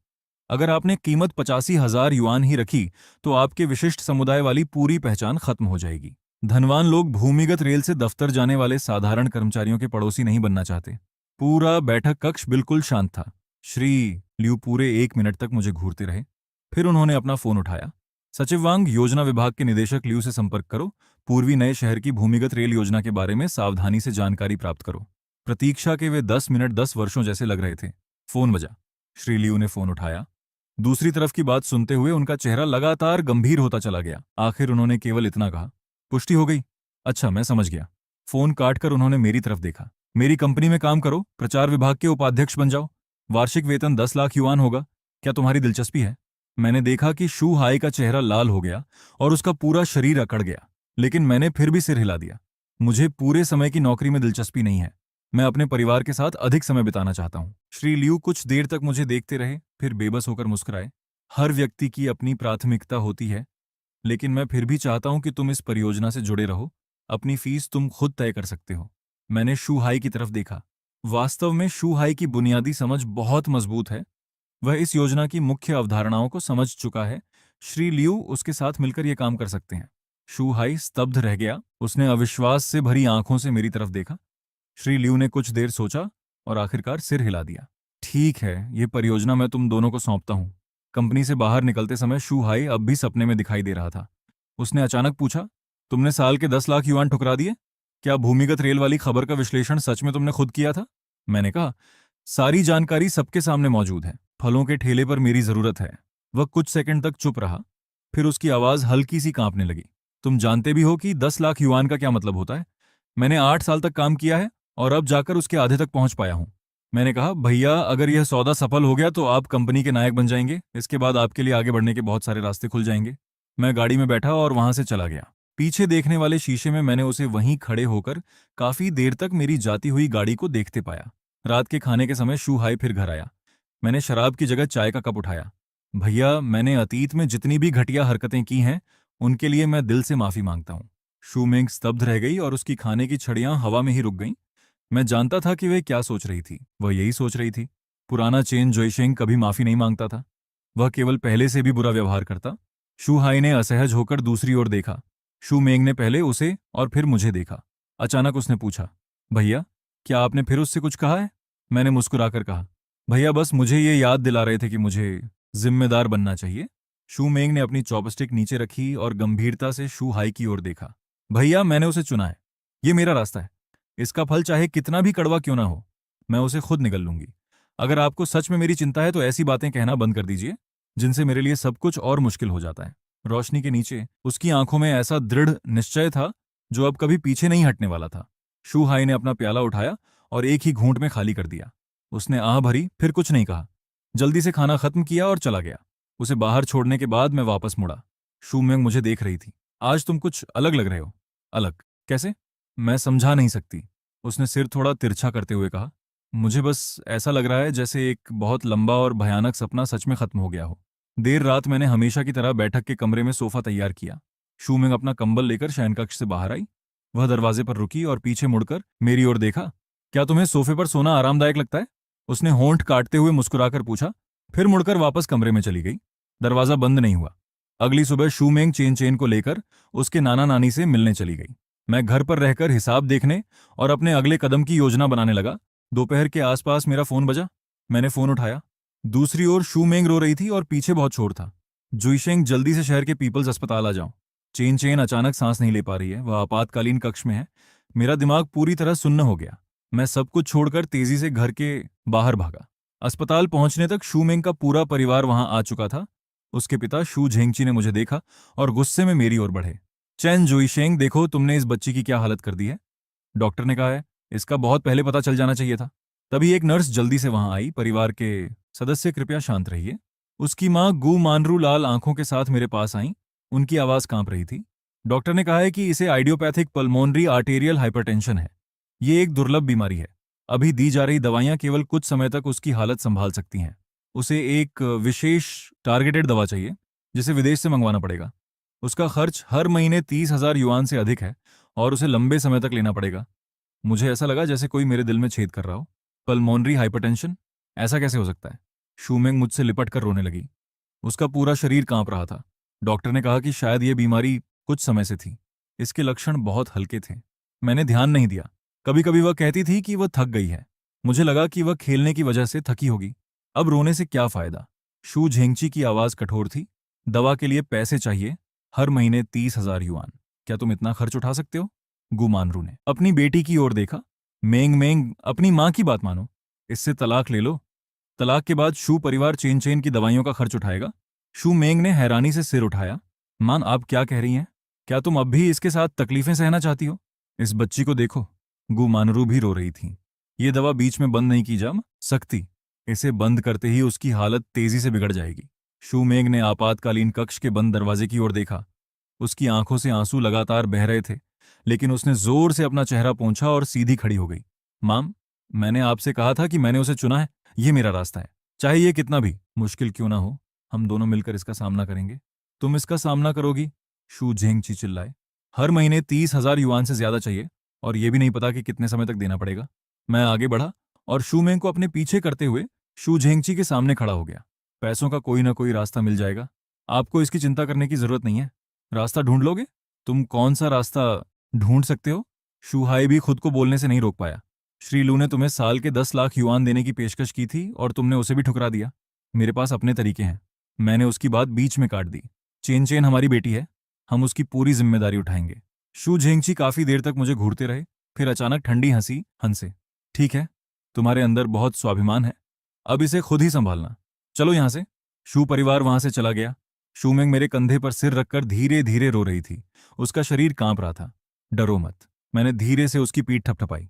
अगर आपने कीमत 85,000 युआन ही रखी तो आपके विशिष्ट समुदाय वाली पूरी पहचान खत्म हो जाएगी। धनवान लोग भूमिगत रेल से दफ्तर जाने वाले साधारण कर्मचारियों के पड़ोसी नहीं बनना चाहते। पूरा बैठक कक्ष बिल्कुल शांत था। श्री लियू पूरे 1 मिनट तक मुझे घूरते रहे। फिर उन्होंने अपना फोन उठाया। सचिव वांग, योजना विभाग के निदेशक लियू से संपर्क करो। पूर्वी नए शहर की भूमिगत रेल योजना के बारे में सावधानी से जानकारी प्राप्त करो। प्रतीक्षा के वे 10 मिनट 10 वर्षों जैसे लग रहे थे। फोन बजा। श्री लियू ने फोन उठाया। दूसरी तरफ की बात सुनते हुए उनका चेहरा लगातार गंभीर होता चला गया। आखिर उन्होंने केवल इतना कहा, पुष्टि हो गई? अच्छा, मैं समझ गया। फोन काटकर उन्होंने मेरी तरफ देखा। मेरी कंपनी में काम करो, प्रचार विभाग के उपाध्यक्ष बन जाओ। वार्षिक वेतन 10 लाख युआन होगा। क्या तुम्हारी दिलचस्पी है? मैंने देखा कि शू हाई का चेहरा लाल हो गया और उसका पूरा शरीर अकड़ गया, लेकिन मैंने फिर भी सिर हिला दिया। मुझे पूरे समय की नौकरी में दिलचस्पी नहीं है। मैं अपने परिवार के साथ अधिक समय बिताना चाहता हूँ। श्री लियू कुछ देर तक मुझे देखते रहे, फिर बेबस होकर मुस्कुराए। हर व्यक्ति की अपनी प्राथमिकता होती है, लेकिन मैं फिर भी चाहता हूं कि तुम इस परियोजना से जुड़े रहो। अपनी फीस तुम खुद तय कर सकते हो। मैंने शू हाई की तरफ देखा। वास्तव में शू हाई की बुनियादी समझ बहुत मजबूत है। वह इस योजना की मुख्य अवधारणाओं को समझ चुका है। श्री लियू उसके साथ मिलकर यह काम कर सकते हैं। शू हाई स्तब्ध रह गया। उसने अविश्वास से भरी आंखों से मेरी तरफ देखा। श्री लियू ने कुछ देर सोचा और आखिरकार सिर हिला दिया। ठीक है, ये परियोजना मैं तुम दोनों को सौंपता हूँ। कंपनी से बाहर निकलते समय शू हाई अब भी सपने में दिखाई दे रहा था। उसने अचानक पूछा, तुमने साल के 10 लाख युआन ठुकरा दिए? क्या भूमिगत रेल वाली खबर का विश्लेषण सच में तुमने खुद किया था? मैंने कहा, सारी जानकारी सबके सामने मौजूद है। फलों के ठेले पर मेरी जरूरत है। वह कुछ सेकंड तक चुप रहा, फिर उसकी आवाज हल्की सी कांपने लगी। तुम जानते भी हो कि 10 लाख युआन का क्या मतलब होता है? मैंने 8 साल तक काम किया है और अब जाकर उसके आधे तक पहुंच पाया हूं। मैंने कहा, भैया अगर यह सौदा सफल हो गया तो आप कंपनी के नायक बन जाएंगे। इसके बाद आपके लिए आगे बढ़ने के बहुत सारे रास्ते खुल जाएंगे। मैं गाड़ी में बैठा और वहां से चला गया। पीछे देखने वाले शीशे में मैंने उसे वहीं खड़े होकर काफी देर तक मेरी जाती हुई गाड़ी को देखते पाया। रात के खाने के समय शू हाई फिर घर आया। मैंने शराब की जगह चाय का कप उठाया। भैया, मैंने अतीत में जितनी भी घटिया हरकतें की हैं उनके लिए मैं दिल से माफी मांगता हूँ। शू मेंग स्तब्ध रह गई और उसकी खाने की छड़ियां हवा में ही रुक गईं। मैं जानता था कि वह क्या सोच रही थी। वह यही सोच रही थी, पुराना चेन जोइशेंग कभी माफी नहीं मांगता था। वह केवल पहले से भी बुरा व्यवहार करता। शू हाई ने असहज होकर दूसरी ओर देखा। शू मेंग ने पहले उसे और फिर मुझे देखा। अचानक उसने पूछा, भैया, क्या आपने फिर उससे कुछ कहा है? मैंने मुस्कुराकर कहा, भैया बस मुझे ये याद दिला रहे थे कि मुझे जिम्मेदार बनना चाहिए। शू मेंग ने अपनी चॉपस्टिक नीचे रखी और गंभीरता से शू हाई की ओर देखा। भैया, मैंने उसे चुना है। ये मेरा रास्ता है। इसका फल चाहे कितना भी कड़वा क्यों ना हो, मैं उसे खुद निगल लूंगी। अगर आपको सच में मेरी चिंता है तो ऐसी बातें कहना बंद कर दीजिए जिनसे मेरे लिए सब कुछ और मुश्किल हो जाता है। रोशनी के नीचे उसकी आंखों में ऐसा दृढ़ निश्चय था जो अब कभी पीछे नहीं हटने वाला था। शू हाई ने अपना प्याला उठाया और एक ही घूंट में खाली कर दिया। उसने आह भरी, फिर कुछ नहीं कहा। जल्दी से खाना खत्म किया और चला गया। उसे बाहर छोड़ने के बाद मैं वापस मुड़ा। शू मेंग मुझे देख रही थी। आज तुम कुछ अलग लग रहे हो। अलग? कैसे? मैं समझा नहीं सकती। उसने सिर थोड़ा तिरछा करते हुए कहा, मुझे बस ऐसा लग रहा है जैसे एक बहुत लंबा और भयानक सपना सच में खत्म हो गया हो। देर रात मैंने हमेशा की तरह बैठक के कमरे में सोफा तैयार किया। शू मेंग अपना कंबल लेकर शयनकक्ष से बाहर आई। वह दरवाजे पर रुकी और पीछे मुड़कर मेरी ओर देखा। क्या तुम्हें सोफे पर सोना आरामदायक लगता है? उसने होंठ काटते हुए मुस्कुराकर पूछा, फिर मुड़कर वापस कमरे में चली गई। दरवाजा बंद नहीं हुआ। अगली सुबह शू मेंग चेन चेन को लेकर उसके नाना नानी से मिलने चली गई। मैं घर पर रहकर हिसाब देखने और अपने अगले कदम की योजना बनाने लगा। दोपहर के आसपास मेरा फोन बजा। मैंने फोन उठाया। दूसरी ओर शू मेंग रो रही थी और पीछे बहुत शोर था। जुईशेंग, जल्दी से शहर के पीपल्स अस्पताल आ जाओ। चेन चेन अचानक सांस नहीं ले पा रही है, वह आपातकालीन कक्ष में है। मेरा दिमाग पूरी तरह सुन्न हो गया। मैं सब कुछ छोड़कर तेजी से घर के बाहर भागा। अस्पताल पहुंचने तक शू मेंग का पूरा परिवार वहां आ चुका था। उसके पिता शू झेंगची ने मुझे देखा और गुस्से में मेरी ओर बढ़े। चैन जुईशेंग, देखो तुमने इस बच्ची की क्या हालत कर दी है। डॉक्टर ने कहा है इसका बहुत पहले पता चल जाना चाहिए था। तभी एक नर्स जल्दी से वहां आई। परिवार के सदस्य कृपया शांत रहिए। उसकी मां गु मानरू लाल आंखों के साथ मेरे पास आई। उनकी आवाज कांप रही थी। डॉक्टर ने कहा है कि इसे आइडियोपैथिक पल्मोनरी आर्टेरियल हाइपरटेंशन है। ये एक दुर्लभ बीमारी है। अभी दी जा रही दवाइयां केवल कुछ समय तक उसकी हालत संभाल सकती हैं। उसे एक विशेष टारगेटेड दवा चाहिए जिसे विदेश से मंगवाना पड़ेगा। उसका खर्च हर महीने 30,000 युआन से अधिक है और उसे लंबे समय तक लेना पड़ेगा। मुझे ऐसा लगा जैसे कोई मेरे दिल में छेद कर रहा हो। Pulmonary hypertension? ऐसा कैसे हो सकता है? शू मेंग मुझसे लिपट कर रोने लगी। उसका पूरा शरीर कांप रहा था। डॉक्टर ने कहा कि शायद ये बीमारी कुछ समय से थी। इसके लक्षण बहुत हल्के थे। मैंने ध्यान नहीं दिया। कभी कभी वह कहती थी कि वह थक गई है। मुझे लगा कि वह खेलने की वजह से थकी होगी। अब रोने से क्या फायदा? शू झेंगची की आवाज कठोर थी। दवा के लिए पैसे चाहिए, हर महीने 30,000 युआन। क्या तुम इतना खर्च उठा सकते हो? गुमानरू ने अपनी बेटी की ओर देखा। मेंग मेंग, अपनी मां की बात मानो। इससे तलाक ले लो। तलाक के बाद शू परिवार चेन चेन की दवाइयों का खर्च उठाएगा। शू मेंग ने हैरानी से सिर उठाया। मान, आप क्या कह रही हैं? क्या तुम अब भी इसके साथ तकलीफें सहना चाहती हो? इस बच्ची को देखो। गुमानरू भी रो रही थी। ये दवा बीच में बंद नहीं की जा सकती। इसे बंद करते ही उसकी हालत तेजी से बिगड़ जाएगी। शू मेंग ने आपातकालीन कक्ष के बंद दरवाजे की ओर देखा। उसकी आंखों से आंसू लगातार बह रहे थे, लेकिन उसने जोर से अपना चेहरा पोंछा और सीधी खड़ी हो गई। माम, मैंने आपसे कहा था कि मैंने उसे चुना है। ये मेरा रास्ता है। चाहे ये कितना भी मुश्किल क्यों ना हो, हम दोनों मिलकर इसका सामना करेंगे। तुम इसका सामना करोगी? शू झेंगची चिल्लाए। हर महीने 30,000 युआन से ज्यादा चाहिए और ये भी नहीं पता कि कितने समय तक देना पड़ेगा। मैं आगे बढ़ा और शू मेंग को अपने पीछे करते हुए शू झेंगची के सामने खड़ा हो गया। पैसों का कोई ना कोई रास्ता मिल जाएगा। आपको इसकी चिंता करने की जरूरत नहीं है। रास्ता ढूंढ लोगे? तुम कौन सा रास्ता ढूंढ सकते हो? शू हाई भी खुद को बोलने से नहीं रोक पाया। श्रीलू ने तुम्हें साल के 10 लाख युआन देने की पेशकश की थी और तुमने उसे भी ठुकरा दिया। मेरे पास अपने तरीके हैं। मैंने उसकी बात बीच में काट दी। चेन चेन हमारी बेटी है, हम उसकी पूरी जिम्मेदारी उठाएंगे। शू झेंगची काफी देर तक मुझे घूरते रहे, फिर अचानक ठंडी हंसी हंसे। ठीक है, तुम्हारे अंदर बहुत स्वाभिमान है, अब इसे खुद ही संभालना। चलो यहां से। शू परिवार वहां से चला गया। शूमेंग मेरे कंधे पर सिर रखकर धीरे धीरे रो रही थी। उसका शरीर कांप रहा था। डरो मत, मैंने धीरे से उसकी पीठ थपथपाई।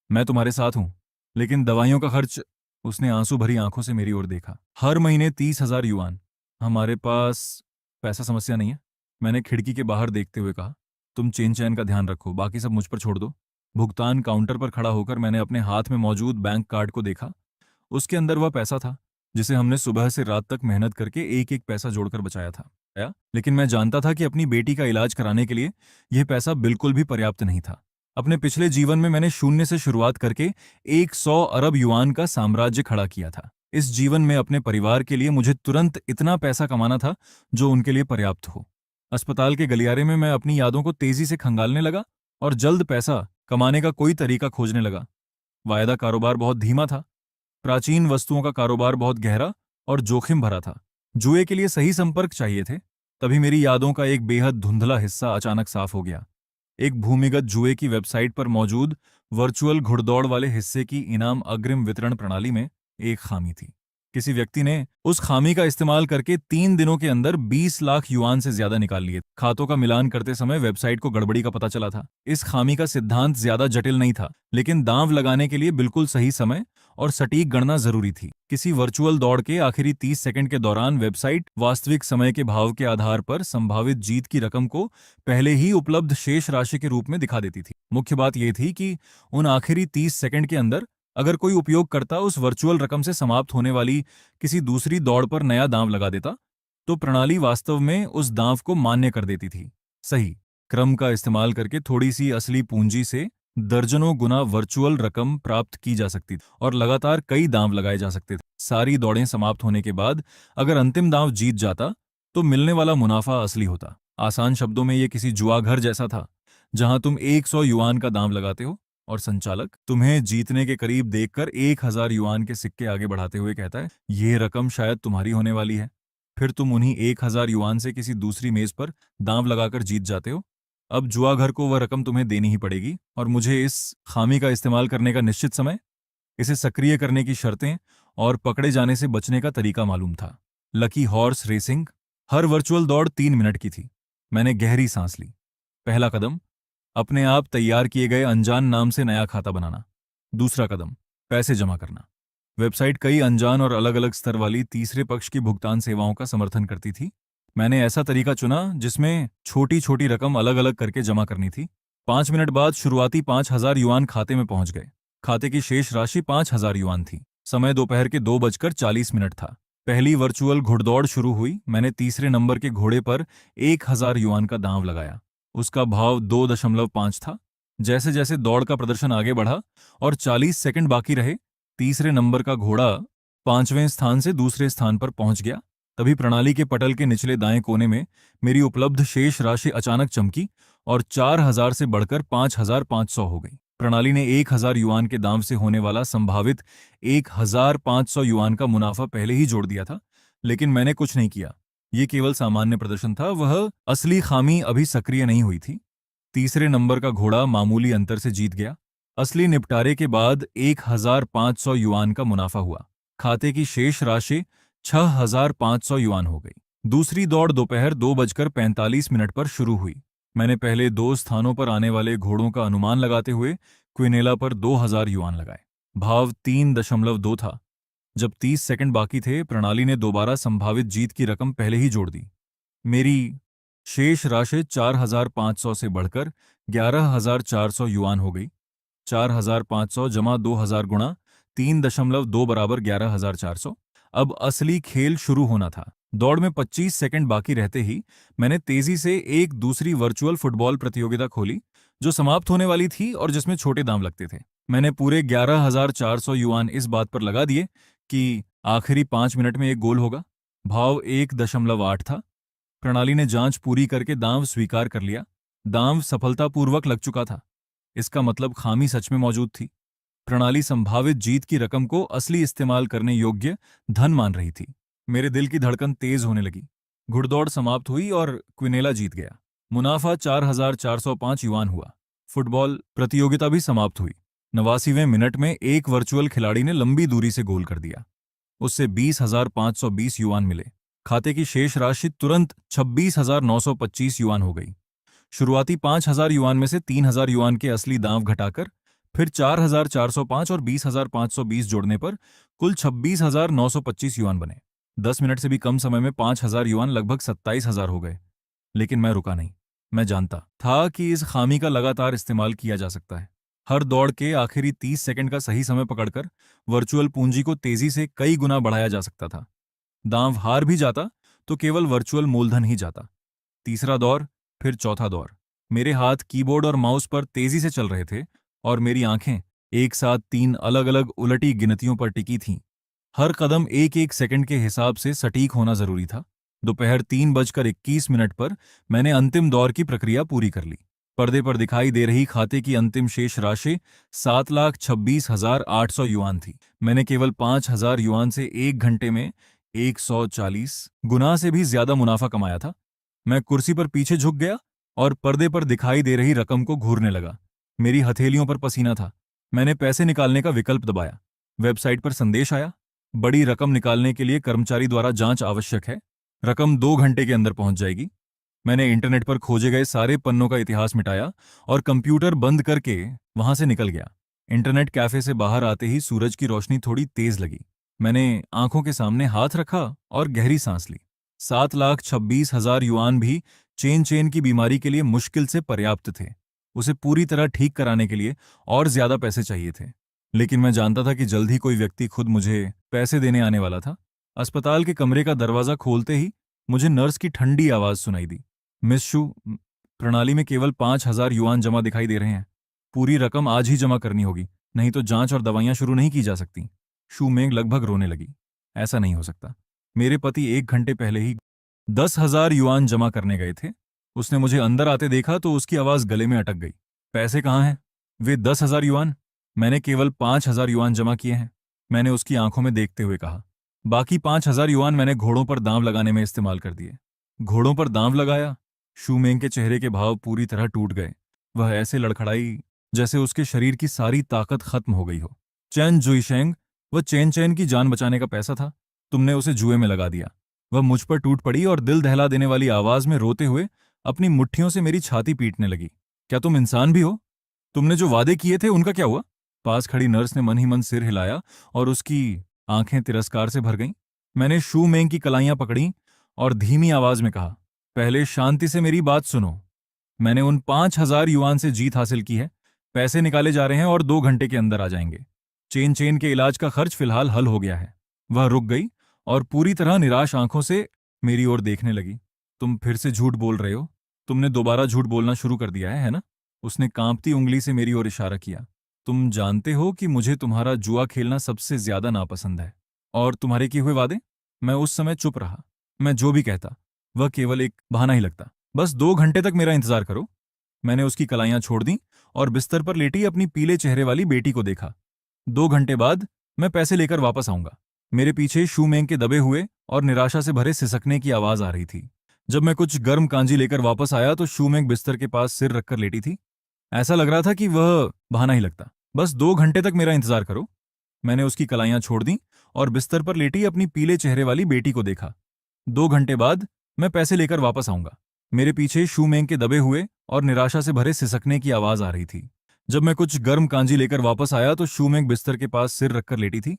मैं तुम्हारे साथ हूं, लेकिन दवाइयों का खर्च। उसने आंसू भरी आंखों से मेरी ओर देखा। हर महीने 30,000 युआन। हमारे पास पैसा समस्या नहीं है, मैंने खिड़की के बाहर देखते हुए कहा। तुम चेन चैन का ध्यान रखो, बाकी सब मुझ पर छोड़ दो। भुगतान काउंटर पर खड़ा होकर मैंने अपने हाथ में मौजूद बैंक कार्ड को देखा। उसके अंदर वह पैसा था जिसे हमने सुबह से रात तक मेहनत करके एक एक पैसा जोड़कर बचाया था। लेकिन मैं जानता था कि अपनी बेटी का इलाज कराने के लिए यह पैसा बिल्कुल भी पर्याप्त नहीं था। अपने पिछले जीवन में मैंने शून्य से शुरुआत करके 100 अरब युआन का साम्राज्य खड़ा किया था। इस जीवन में अपने परिवार के लिए मुझे तुरंत इतना पैसा कमाना था जो उनके लिए पर्याप्त हो। अस्पताल के गलियारे में मैं अपनी यादों को तेजी से खंगालने लगा और जल्द पैसा कमाने का कोई तरीका खोजने लगा। वायदा कारोबार बहुत धीमा था। प्राचीन वस्तुओं का कारोबार बहुत गहरा और जोखिम भरा था। जुए के लिए सही संपर्क चाहिए थे। तभी मेरी यादों का एक बेहद धुंधला हिस्सा अचानक साफ हो गया। एक भूमिगत जुए की वेबसाइट पर मौजूद वर्चुअल घुड़दौड़ वाले हिस्से की इनाम अग्रिम वितरण प्रणाली में एक खामी थी। किसी व्यक्ति ने उस खामी का इस्तेमाल करके 3 दिनों के अंदर 20 लाख युआन से ज्यादा निकाल लिए। खातों का मिलान करते समय वेबसाइट को गड़बड़ी का पता चला था। इस खामी का सिद्धांत ज्यादा जटिल नहीं था, लेकिन दांव लगाने के लिए बिल्कुल सही समय और सटीक गणना जरूरी थी। किसी वर्चुअल दौड़ के आखिरी 30 सेकंड के दौरान वेबसाइट वास्तविक समय के भाव के आधार पर संभावित जीत की रकम को पहले ही उपलब्ध शेष राशि के रूप में दिखा देती थी। मुख्य बात यह थी कि उन आखिरी 30 सेकंड के अंदर अगर कोई उपयोगकर्ता उस वर्चुअल रकम से समाप्त होने वाली किसी दूसरी दौड़ पर नया दांव लगा देता, तो प्रणाली वास्तव में उस दांव को मान्य कर देती थी। सही क्रम का इस्तेमाल करके थोड़ी सी असली पूंजी से दर्जनों गुना वर्चुअल रकम प्राप्त की जा सकती थी और लगातार कई दांव लगाए जा सकते थे। सारी दौड़ें समाप्त होने के बाद अगर अंतिम दांव जीत जाता तो मिलने वाला मुनाफा असली होता। आसान शब्दों में यह किसी जुआ घर जैसा था, जहां तुम 100 युआन का दांव लगाते हो और संचालक तुम्हें जीतने के करीब देखकर 1,000 युआन के सिक्के आगे बढ़ाते हुए कहता है, ये रकम शायद तुम्हारी होने वाली है। फिर तुम उन्हीं 1,000 युआन से किसी दूसरी मेज पर दांव लगाकर जीत जाते हो। अब जुआ घर को वह रकम तुम्हें देनी ही पड़ेगी और मुझे इस खामी का इस्तेमाल करने का निश्चित समय, इसे सक्रिय करने की शर्तें और पकड़े जाने से बचने का तरीका मालूम था। Lucky horse racing. हर वर्चुअल दौड़ 3 मिनट की थी। मैंने गहरी सांस ली। पहला कदम, अपने आप तैयार किए गए अनजान नाम से नया खाता बनाना। दूसरा कदम, पैसे जमा करना। वेबसाइट कई अनजान और अलग अलग स्तर वाली तीसरे पक्ष की भुगतान सेवाओं का समर्थन करती थी। मैंने ऐसा तरीका चुना जिसमें छोटी छोटी रकम अलग अलग करके जमा करनी थी। 5 मिनट बाद शुरुआती 5,000 युआन खाते में पहुंच गए। खाते की शेष राशि 5,000 युआन थी। समय दोपहर के 2:40 था। पहली वर्चुअल घुड़दौड़ शुरू हुई। मैंने तीसरे नंबर के घोड़े पर 1,000 युआन का दांव लगाया। उसका भाव 2.5 था। जैसे जैसे दौड़ का प्रदर्शन आगे बढ़ा और 40 सेकंड बाकी रहे, तीसरे नंबर का घोड़ा 5वें स्थान से दूसरे स्थान पर पहुंच गया। तभी प्रणाली के पटल के निचले दाएं कोने में मेरी उपलब्ध शेष राशि अचानक चमकी और 4,000 से बढ़कर 5,500 हो गई। प्रणाली ने 1,000 युआन के दाम से होने वाला संभावित 1,500 युआन का मुनाफा पहले ही जोड़ दिया था, लेकिन मैंने कुछ नहीं किया। ये केवल सामान्य प्रदर्शन था, वह असली खामी अभी सक्रिय नहीं हुई थी। तीसरे नंबर का घोड़ा मामूली अंतर से जीत गया। असली निपटारे के बाद 1,500 युआन का मुनाफा हुआ। खाते की शेष राशि 6,500 युआन हो गई। दूसरी दौड़ दोपहर 2:45 पर शुरू हुई। मैंने पहले 2 स्थानों पर आने वाले घोड़ों का अनुमान लगाते हुए क्विनेला पर 2,000 युआन लगाए। भाव 3.2 था। जब 30 सेकंड बाकी थे, प्रणाली ने दोबारा संभावित जीत की रकम पहले ही जोड़ दी। मेरी शेष राशि 4,500 से बढ़कर 11,400 युआन हो गई। 4,500 जमा 2,000 गुणा 3.2 बराबर 11,400। अब असली खेल शुरू होना था। दौड़ में 25 सेकंड बाकी रहते ही मैंने तेजी से एक दूसरी वर्चुअल फुटबॉल प्रतियोगिता खोली, जो समाप्त होने वाली थी और जिसमें छोटे दाम लगते थे। मैंने पूरे 11,400 युआन इस बात पर लगा दिए कि आखिरी 5 मिनट में एक गोल होगा। भाव 1.8 था। प्रणाली ने जांच पूरी करके दांव स्वीकार कर लिया। दांव सफलतापूर्वक लग चुका था। इसका मतलब खामी सच में मौजूद थी। प्रणाली संभावित जीत की रकम को असली इस्तेमाल करने योग्य धन मान रही थी। मेरे दिल की धड़कन तेज होने लगी। घुड़दौड़ समाप्त हुई और क्विनेला जीत गया। मुनाफा 4,405 युआन हुआ। फुटबॉल प्रतियोगिता भी समाप्त हुई। 89वें मिनट में एक वर्चुअल खिलाड़ी ने लंबी दूरी से गोल कर दिया। उससे 20,520 युआन मिले। खाते की शेष राशि तुरंत 26,925 युआन हो गई। शुरुआती 5,000 युआन में से 3,000 युआन के असली दांव घटाकर फिर 4,405 और 20,520 जोड़ने पर कुल 26,925 युआन बने। 10 मिनट से भी कम समय में 5,000 युआन लगभग 27,000 हो गए। लेकिन मैं रुका नहीं। मैं जानता था कि इस खामी का लगातार इस्तेमाल किया जा सकता है। हर दौड़ के आखिरी 30 सेकंड का सही समय पकड़कर वर्चुअल पूंजी को तेजी से कई गुना बढ़ाया जा सकता था। दांव हार भी जाता तो केवल वर्चुअल मूलधन ही जाता। तीसरा दौर, फिर चौथा दौर। मेरे हाथ कीबोर्ड और माउस पर तेजी से चल रहे थे और मेरी आंखें एक साथ 3 अलग अलग उलटी गिनतियों पर टिकी थीं। हर कदम एक एक सेकंड के हिसाब से सटीक होना जरूरी था। दोपहर 3:21 पर मैंने अंतिम दौर की प्रक्रिया पूरी कर ली। पर्दे पर दिखाई दे रही खाते की अंतिम शेष राशि 7,26,800 युआन थी। मैंने केवल 5,000 युआन से 1 घंटे में 140 गुना से भी ज्यादा मुनाफा कमाया था। मैं कुर्सी पर पीछे झुक गया और पर्दे पर दिखाई दे रही रकम को घूरने लगा। मेरी हथेलियों पर पसीना था। मैंने पैसे निकालने का विकल्प दबाया। वेबसाइट पर संदेश आया, बड़ी रकम निकालने के लिए कर्मचारी द्वारा जांच आवश्यक है। रकम 2 घंटे के अंदर पहुंच जाएगी। मैंने इंटरनेट पर खोजे गए सारे पन्नों का इतिहास मिटाया और कंप्यूटर बंद करके वहां से निकल गया। इंटरनेट कैफे से बाहर आते ही सूरज की रोशनी थोड़ी तेज लगी। मैंने आंखों के सामने हाथ रखा और गहरी सांस ली। 7,26,000 युआन भी चेन चेन की बीमारी के लिए मुश्किल से पर्याप्त थे। उसे पूरी तरह ठीक कराने के लिए और ज्यादा पैसे चाहिए थे। लेकिन मैं जानता था कि जल्द ही कोई व्यक्ति खुद मुझे पैसे देने आने वाला था। अस्पताल के कमरे का दरवाजा खोलते ही मुझे नर्स की ठंडी आवाज सुनाई दी। मिस शू, प्रणाली में केवल 5,000 युआन जमा दिखाई दे रहे हैं। पूरी रकम आज ही जमा करनी होगी, नहीं तो जांच और दवाइयां शुरू नहीं की जा सकती। शू मेंग लगभग रोने लगी। ऐसा नहीं हो सकता। मेरे पति 1 घंटे पहले ही 10,000 युआन जमा करने गए थे। उसने मुझे अंदर आते देखा तो उसकी आवाज गले में अटक गई। पैसे कहाँ हैं? वे 10,000 युआन। मैंने केवल 5,000 युआन जमा किए हैं, मैंने उसकी आंखों में देखते हुए कहा। बाकी 5,000 युआन मैंने घोड़ों पर दांव लगाने में इस्तेमाल कर दिए। घोड़ों पर दांव लगाया? शूमेंग के चेहरे के भाव पूरी तरह टूट गए। वह ऐसे लड़खड़ाई जैसे उसके शरीर की सारी ताकत खत्म हो गई हो। चैन जुईशेंग, वह चैन चैन की जान बचाने का पैसा था, तुमने उसे जुए में लगा दिया। वह मुझ पर टूट पड़ी और दिल दहला देने वाली आवाज में रोते हुए अपनी मुट्ठियों से मेरी छाती पीटने लगी। क्या तुम इंसान भी हो? तुमने जो वादे किए थे उनका क्या हुआ? पास खड़ी नर्स ने मन ही मन सिर हिलाया और उसकी आंखें तिरस्कार से भर गईं। मैंने शू मेंग की कलाइयां पकड़ी और धीमी आवाज में कहा, पहले शांति से मेरी बात सुनो। मैंने उन 5,000 युआन से जीत हासिल की है। पैसे निकाले जा रहे हैं और 2 घंटे के अंदर आ जाएंगे। चेन चेन के इलाज का खर्च फिलहाल हल हो गया है। वह रुक गई और पूरी तरह निराश आंखों से मेरी ओर देखने लगी। तुम फिर से झूठ बोल रहे हो। तुमने दोबारा झूठ बोलना शुरू कर दिया है ना? उसने कांपती उंगली से मेरी ओर इशारा किया। तुम जानते हो कि मुझे तुम्हारा जुआ खेलना सबसे ज्यादा नापसंद है। और तुम्हारे किए हुए वादे? मैं उस समय चुप रहा। मैं जो भी कहता वह केवल एक बहाना ही लगता। बस 2 घंटे तक मेरा इंतजार करो। मैंने उसकी कलाइयां छोड़ दी और बिस्तर पर लेटी अपनी पीले चेहरे वाली बेटी को देखा। 2 घंटे बाद मैं पैसे लेकर वापस आऊंगा। मेरे पीछे शूमेंग के दबे हुए और निराशा से भरे सिसकने की आवाज आ रही थी। जब मैं कुछ गर्म कांजी लेकर वापस आया तो शूमेंग बिस्तर के पास सिर रखकर लेटी थी। ऐसा लग रहा था कि वह बहाना ही लगता। बस 2 घंटे तक मेरा इंतजार करो। मैंने उसकी कलाइयां छोड़ दी और बिस्तर पर लेटी अपनी पीले चेहरे वाली बेटी को देखा। 2 घंटे बाद मैं पैसे लेकर वापस आऊंगा। मेरे पीछे शूमेंग के दबे हुए और निराशा से भरे सिसकने की आवाज आ रही थी। जब मैं कुछ गर्म कांजी लेकर वापस आया तो शूमेंग बिस्तर के पास सिर रखकर लेटी थी।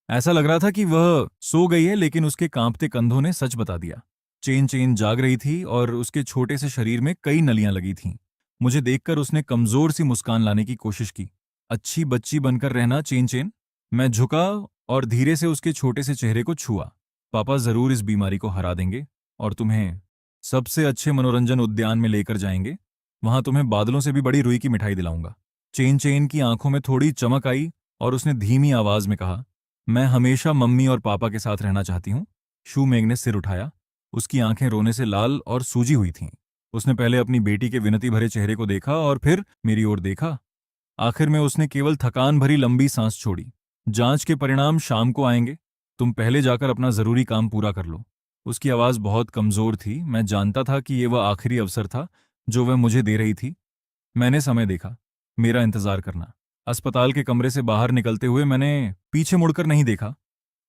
ऐसा लग रहा था कि वह सो गई है, लेकिन उसके कांपते कंधों ने सच बता दिया। चेन चेन जाग रही थी और उसके छोटे से शरीर में कई नलियां लगी थीं। मुझे देखकर उसने कमजोर सी मुस्कान लाने की कोशिश की। अच्छी बच्ची बनकर रहना चेन चेन। मैं झुका और धीरे से उसके छोटे से चेहरे को छुआ। पापा जरूर इस बीमारी को हरा देंगे और तुम्हें सबसे अच्छे मनोरंजन उद्यान में लेकर जाएंगे। वहां तुम्हें बादलों से भी बड़ी रुई की मिठाई दिलाऊंगा। चेन चेन की आंखों में थोड़ी चमक आई और उसने धीमी आवाज में कहा, मैं हमेशा मम्मी और पापा के साथ रहना चाहती हूँ। शूमेंग ने सिर उठाया। उसकी आंखें रोने से लाल और सूजी हुई थीं। उसने पहले अपनी बेटी के विनती भरे चेहरे को देखा और फिर मेरी ओर देखा। आखिर में उसने केवल थकान भरी लंबी सांस छोड़ी। जांच के परिणाम शाम को आएंगे। तुम पहले जाकर अपना जरूरी काम पूरा कर लो। उसकी आवाज बहुत कमजोर थी। मैं जानता था कि ये वह आखिरी अवसर था जो वह मुझे दे रही थी। मैंने समय देखा। मेरा इंतजार करना। अस्पताल के कमरे से बाहर निकलते हुए मैंने पीछे मुड़कर नहीं देखा।